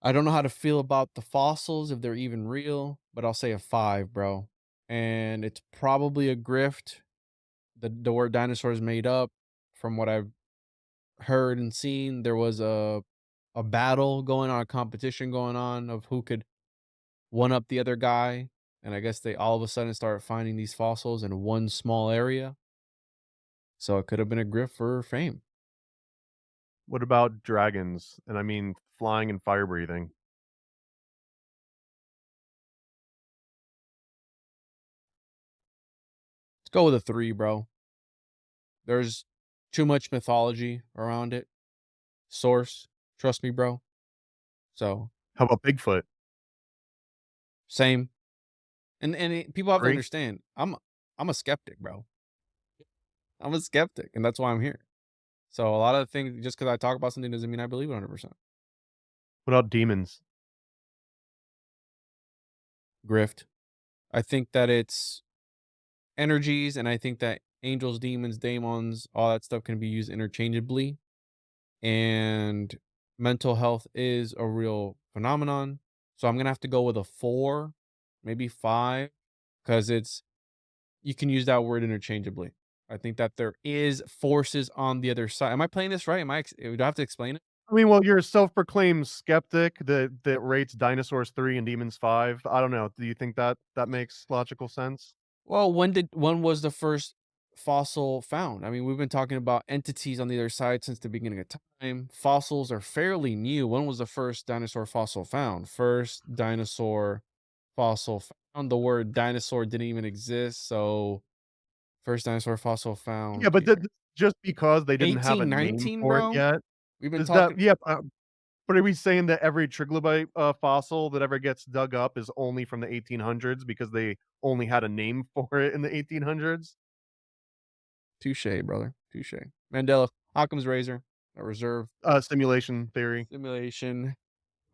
I don't know how to feel about the fossils, if they're even real, but I'll say a 5, bro. And it's probably a grift. The word dinosaur is made up. From what I've heard and seen, there was a battle going on, a competition going on of who could one up the other guy. And I guess they all of a sudden started finding these fossils in one small area. So it could have been a grift for fame. What about dragons? And I mean flying and fire breathing. Let's go with a 3, bro. There's too much mythology around it. Source, Trust me, bro. So How about Bigfoot? same. And people have to Three? understand. I'm a skeptic, bro. I'm a skeptic, and that's why I'm here. So a lot of things, just because I talk about something doesn't mean I believe it 100%. What about demons? Grift. I think that it's energies, and I think that angels, demons, daemons, all that stuff can be used interchangeably. And mental health is a real phenomenon. So I'm gonna have to go with a 4, maybe 5, because you can use that word interchangeably. I think that there is forces on the other side. Am I playing this right? Do I have to explain it? I mean, well, you're a self-proclaimed skeptic that rates dinosaurs 3 and demons 5. I don't know. Do you think that makes logical sense? Well, when was the first fossil found? I mean, we've been talking about entities on the other side since the beginning of time. Fossils are fairly new. When was the first dinosaur fossil found? First dinosaur fossil found. The word dinosaur didn't even exist, so first dinosaur fossil found Yeah, but here. just because they didn't have a name 1819, for it bro. yet, We've been is that talking yeah, but are we saying that every trilobite, fossil that ever gets dug up is only from the 1800s because they only had a name for it in the 1800s? touche, brother. Touche. Mandela, Occam's razor, a reserve Simulation theory. simulation.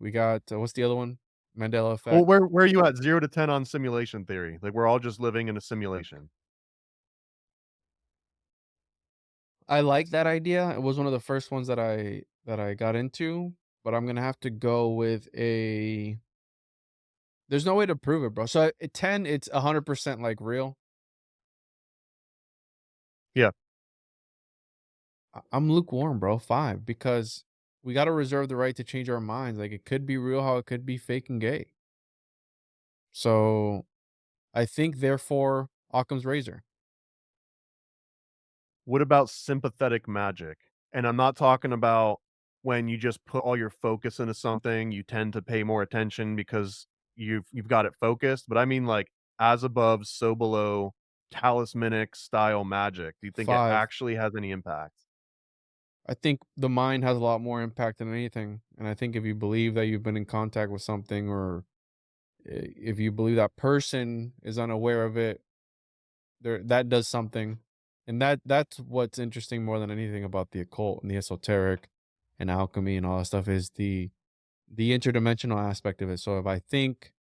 We got what's the other one? Mandela Well, effect. where are you at 0 to 10 on simulation theory? Like, we're all just living in a simulation. I like that idea. It was one of the first ones that I got into, but I'm gonna have to go with a. There's no way to prove it, bro. So at 10, it's 100% like real. Yeah. I'm lukewarm, bro. 5, because we got to reserve the right to change our minds. Like, it could be real, how it could be fake and gay. So I think, therefore, Occam's razor. What about sympathetic magic? And I'm not talking about when you just put all your focus into something, you tend to pay more attention because you've got it focused, but I mean, like, as above, so below, talismanic style magic. Do you think it 5. actually has any impact? I think the mind has a lot more impact than anything. And I think if you believe that you've been in contact with something, or if you believe that person is unaware of it, that does something. And that's what's interesting more than anything about the occult and the esoteric and alchemy and all that stuff, is the interdimensional aspect of it. So if I think,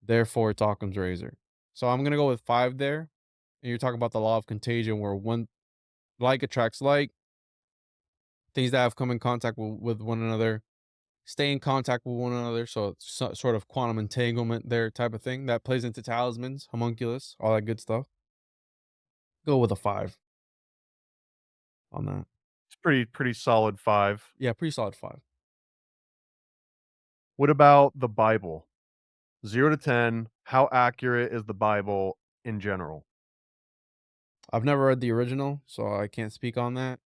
therefore it's Occam's razor. So I'm gonna go with 5 there. And you're talking about the law of contagion, where one like attracts like, things that have come in contact with one another stay in contact with one another. So it's sort of quantum entanglement there, type of thing that plays into talismans, homunculus, all that good stuff. Go with a 5 on that. It's pretty solid 5. Yeah, pretty solid 5. What about the Bible? 0 to 10, how accurate is the Bible in general? I've never read the original, so I can't speak on that.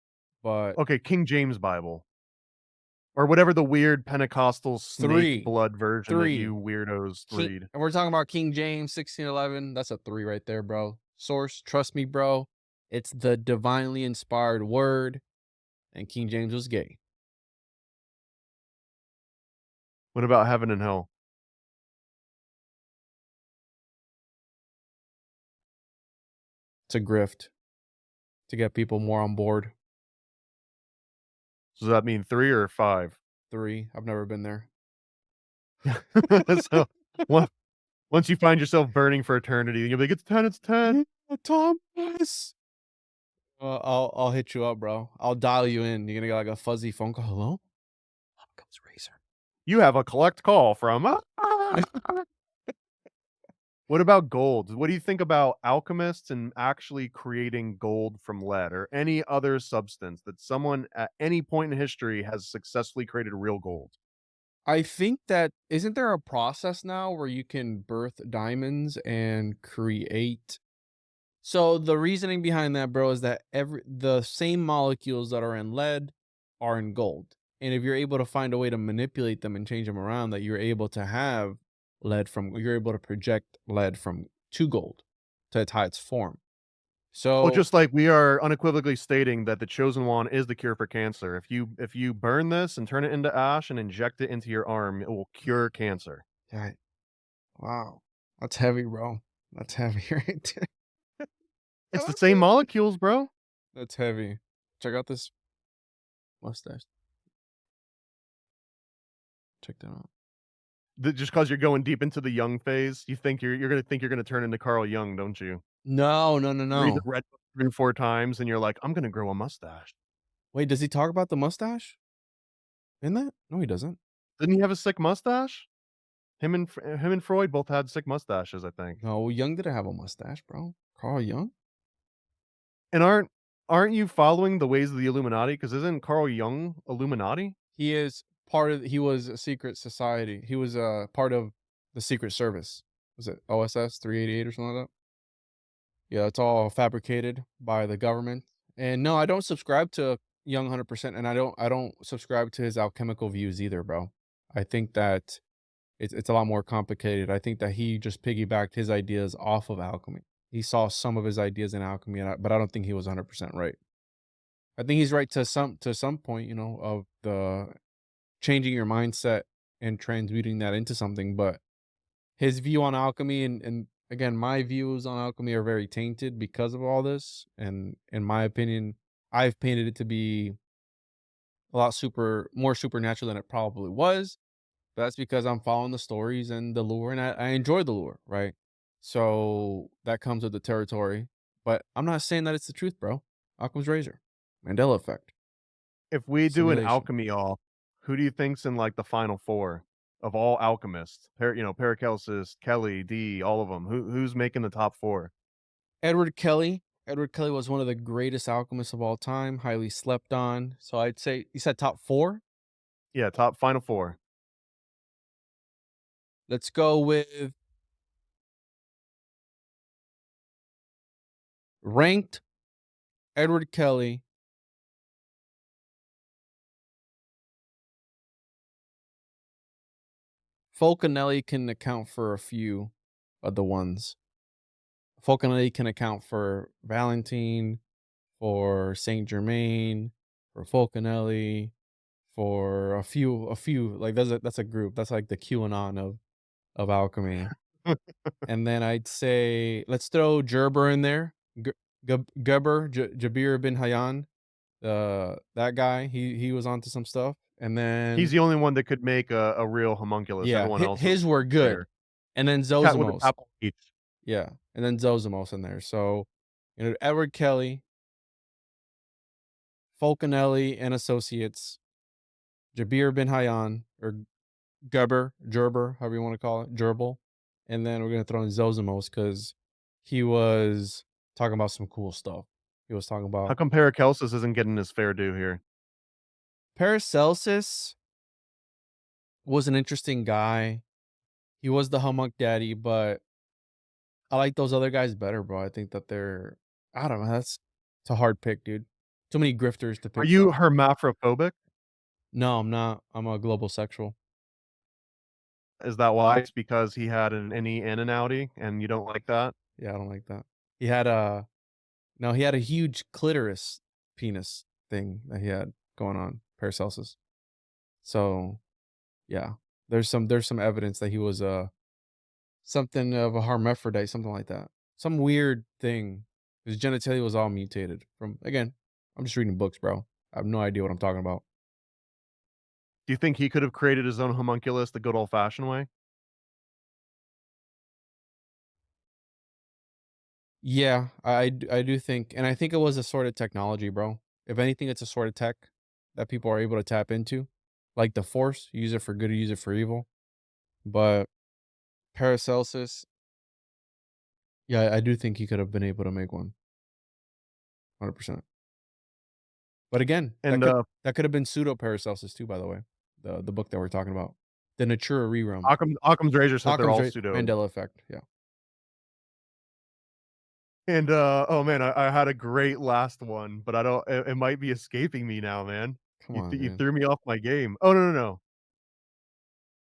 But Okay, King James Bible. Or whatever the weird Pentecostal snake 3, blood version that you 3. weirdos read. And we're talking about King James 1611. That's a 3 right there, bro. Source, trust me, bro. It's the divinely inspired word, and King James was gay. What about heaven and hell? It's a grift to get people more on board. So does that mean 3 or 5? 3. I've never been there. So, once you find yourself burning for eternity, you'll be like, "It's 10, it's 10." Thomas. I'll hit you up, bro. I'll dial you in. You're gonna get like a fuzzy phone call. Hello? Occam's razor. You have a collect call from What about gold? What do you think about alchemists and actually creating gold from lead or any other substance that someone at any point in history has successfully created real gold? I think that, isn't there a process now where you can birth diamonds and create? So the reasoning behind that, bro, is that the same molecules that are in lead are in gold. And if you're able to find a way to manipulate them and change them around, that you're able to have you're able to project lead from to gold to its highest form. Well, So just like we are unequivocally stating that the chosen one is the cure for cancer. If you burn this and turn it into ash and inject it into your arm, it will cure cancer. yeah, wow, that's heavy, bro. That's heavy right there. It's the same molecules, bro. That's heavy. Check out this mustache. Check that out. Just because you're going deep into the young phase, you think you're gonna think you're gonna turn into Carl Jung, don't you? No, no, no, Read the no. red book 3 or 4 times, and you're like, "I'm gonna grow a mustache." Wait, does he talk about the mustache in that? No, he doesn't. Didn't he have a sick mustache? Him and Freud both had sick mustaches, I think. No, Young didn't have a mustache, bro. Carl Jung? And aren't you following the ways of the Illuminati? Because isn't Carl Jung Illuminati? He is part of. He was a secret society. He was a part of the Secret Service. Was it OSS 388 or something like that? Yeah, it's all fabricated by the government. And no, I don't subscribe to Young 100%, and I don't subscribe to his alchemical views either, bro. I think that it's a lot more complicated. I think that he just piggybacked his ideas off of alchemy. He saw some of his ideas in alchemy, but I don't think he was 100% right. I think he's right to some point, of the changing your mindset and transmuting that into something. But his view on alchemy and again, my views on alchemy are very tainted because of all this. And in my opinion, I've painted it to be a lot more supernatural than it probably was. That's because I'm following the stories and the lore, and I enjoy the lore, right? So that comes with the territory. But I'm not saying that it's the truth, bro. Occam's razor, Mandela effect, If we do an simulation. alchemy off, who do you think's in, like, the final 4 of all alchemists? Paracelsus, Kelly, Dee, all of them. Who's making the top 4? Edward Kelly. Edward Kelly was one of the greatest alchemists of all time, highly slept on. So I'd say you said top 4. Yeah, top final 4. Let's go with ranked Edward Kelly. Fulcanelli can account for a few of the ones. Fulcanelli can account for Valentine, for Saint Germain, for Fulcanelli, for a few. Like that's a group. That's like the QAnon of alchemy. And then I'd say let's throw Gerber in there. Geber, Jabir bin Hayyan, that guy. He was onto some stuff. And He's then the only one that could make a real homunculus. yeah, Everyone else was his were good. there. And then Cat with a Zosimos. apple each. Yeah, and then Zosimos in there. So, Edward Kelly, Fulcanelli and Associates, Jabir bin Hayyan, or Gerber, however you want to call it, Gerbil. And then we're going to throw in Zosimos because he was talking about some cool stuff. He was talking How about come Paracelsus isn't getting his fair due here? Paracelsus was an interesting guy. He was the homunc daddy, but I like those other guys better, bro. I think that I don't know. It's a hard pick, dude. Too many grifters to Are pick you from. hermaphrophobic? No, I'm not. I'm a global sexual. Is that why? It's because he had an innie and an outie, and you don't like that? Yeah, I don't like that. He had a No, he had a huge clitoris penis thing that he had going on, Paracelsus. So yeah, there's some evidence that he was something of a hermaphrodite, something like that. Some weird thing. His genitalia was all mutated from again, I'm just reading books, bro. I have no idea what I'm talking about. Do you think he could have created his own homunculus the good old-fashioned way? Yeah, I do think, and I think it was a sort of technology, bro. If anything, it's a sort of tech that people are able to tap into, like the Force. Use it for good or use it for evil. But Paracelsus, yeah, I do think he could have been able to make one, 100%. But again, And, that could have been pseudo Paracelsus too, by the way. The book that we're talking about, the Natura Rerum, Occam's razor said they're all pseudo. Mandela effect. Yeah, And, oh man, I had a great last one, but I don't it might be escaping me now, man. come on, You man. threw me off my game. Oh, no, no, no.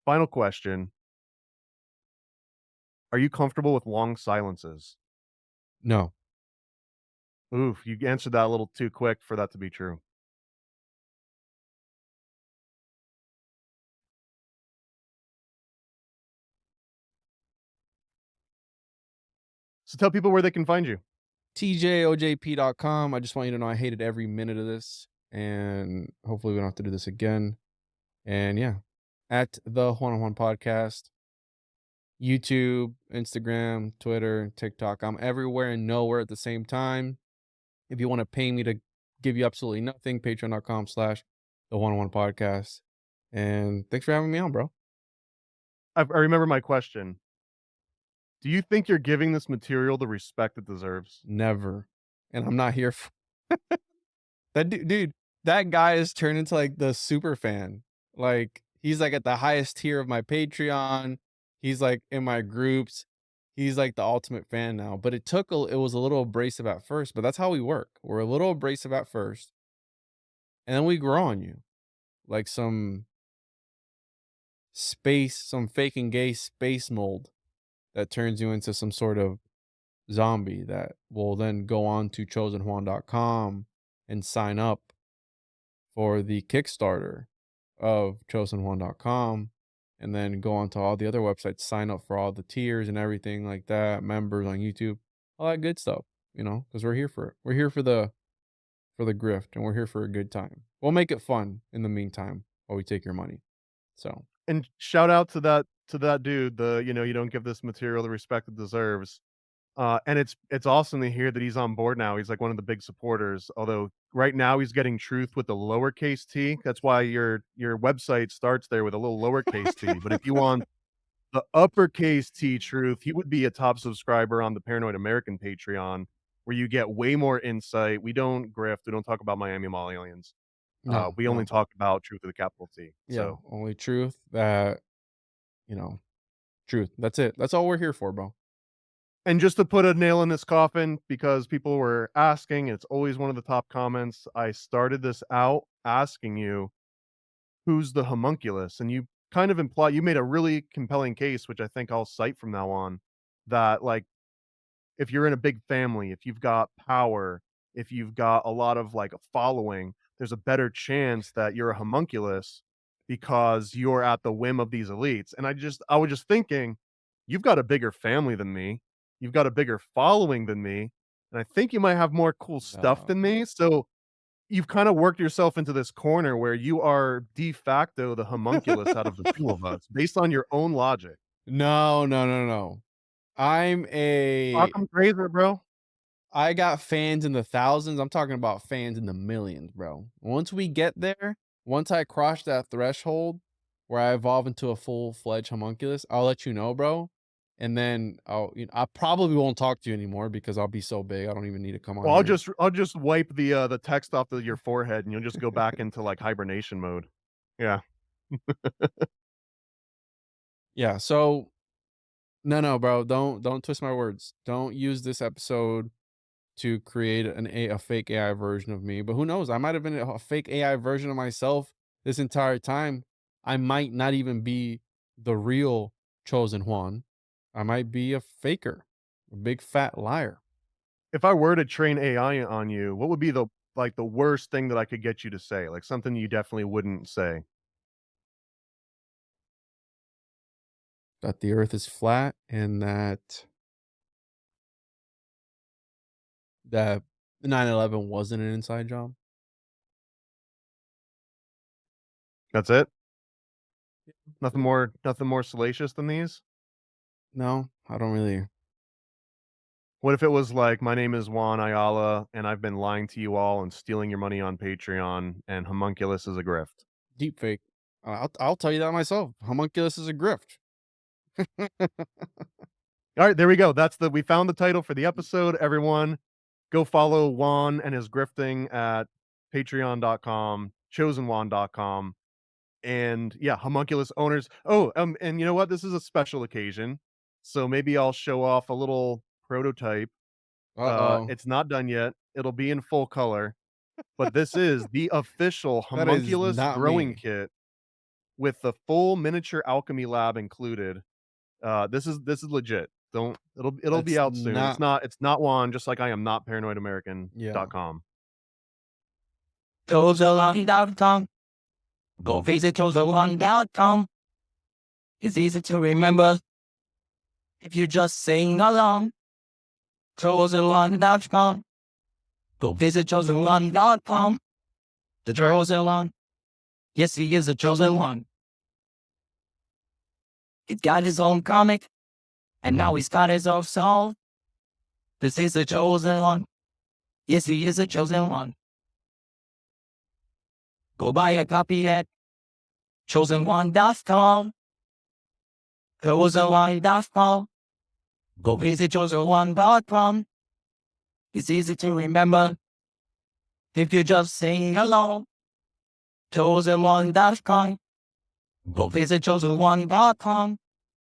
Final question. Are you comfortable with long silences? No, Oof, you answered that a little too quick for that to be true. So tell people where they can find you. TJOJP.com. I just want you to know I hated every minute of this, and hopefully we don't have to do this again. And yeah, at the One Podcast, YouTube, Instagram, Twitter, TikTok. I'm everywhere and nowhere at the same time. If you want to pay me to give you absolutely nothing, patreon.com/the One Podcast. And thanks for having me on, bro. I remember my question. Do you think you're giving this material the respect it deserves? Never. And I'm not here for that dude, that guy is turned into like the super fan. Like he's like at the highest tier of my Patreon. He's like in my groups. He's like the ultimate fan now. But it was a little abrasive at first, but that's how we work. We're a little abrasive at first. And then we grow on you. Like some fake and gay space mold that turns you into some sort of zombie that will then go on to chosenjuan.com and sign up for the Kickstarter of chosenjuan.com, and then go on to all the other websites, sign up for all the tiers and everything like that, members on YouTube, all that good stuff, because we're here for it. We're here for the grift, and we're here for a good time. We'll make it fun in the meantime while we take your money. So, And shout out to that dude, you don't give this material the respect it deserves. And it's awesome to hear that he's on board now. He's like one of the big supporters. Although right now he's getting truth with the lowercase t. That's why your website starts there with a little lowercase t. But if you want the uppercase T truth, he would be a top subscriber on the Paranoid American Patreon, where you get way more insight. We don't grift. We don't talk about Miami Mall aliens. We only no. talk about truth with a capital T. Yeah, So, only truth that, truth. That's it. That's all we're here for, bro. and just to put a nail in this coffin, because people were asking, it's always one of the top comments. I started this out asking you, who's the homunculus? And you kind of you made a really compelling case, which I think I'll cite from now on, that like, if you're in a big family, if you've got power, if you've got a lot of like a following, there's a better chance that you're a homunculus because you're at the whim of these elites. And I was just thinking, you've got a bigger family than me. You've got a bigger following than me. And I think you might have more cool stuff No. than me. So you've kind of worked yourself into this corner where you are de facto the homunculus out of the two of us based on your own logic. No. I'm Occam's razor, bro. I got fans in the thousands. I'm talking about fans in the millions, bro. Once we get there, once I cross that threshold where I evolve into a full-fledged homunculus, I'll let you know, bro. And then I probably won't talk to you anymore because I'll be so big. I don't even need to come on Well, here. I'll just wipe the text off of your forehead, and you'll just go back into like hibernation mode. Yeah. Yeah, so no, bro. Don't twist my words. Don't use this episode to create a fake AI version of me. But who knows? I might have been a fake AI version of myself this entire time. I might not even be the real chosen Juan. I might be a faker, a big fat liar. If I were to train AI on you, what would be the worst thing that I could get you to say? Like something you definitely wouldn't say. That the earth is flat and that 9/11 wasn't an inside job. That's it? Nothing more salacious than these? No, I don't really. What if it was like, my name is Juan Ayala, and I've been lying to you all and stealing your money on Patreon, and homunculus is a grift? Deep fake. I'll tell you that myself. Homunculus is a grift. All right, there we go. We found the title for the episode. Everyone, go follow Juan and his grifting at patreon.com, chosenjuan.com. And yeah, homunculus owners. Oh, and you know what? This is a special occasion. So maybe I'll show off a little prototype. Uh-oh. It's not done yet. It'll be in full color. But this is the official That is homunculus not growing me. kit with the full miniature alchemy lab included. This is legit. Don't. It'll be That's out soon. not- It's not Juan. Just like I am not paranoidamerican.com. chosen1.com. Go visit chosen1.com. It's easy to remember if you just sing along. chosen1.com. Go visit chosen1.com. The chosen one. Yes, he is the chosen one. He's got his own comic, and now he's got his own song. This is the chosen one. Yes, he is the chosen one. Go buy a copy at chosen1.com. chosen1.com. Go visit chosen1.com. It's easy to remember if you just sing along. chosen1.com. Go visit chosen1.com.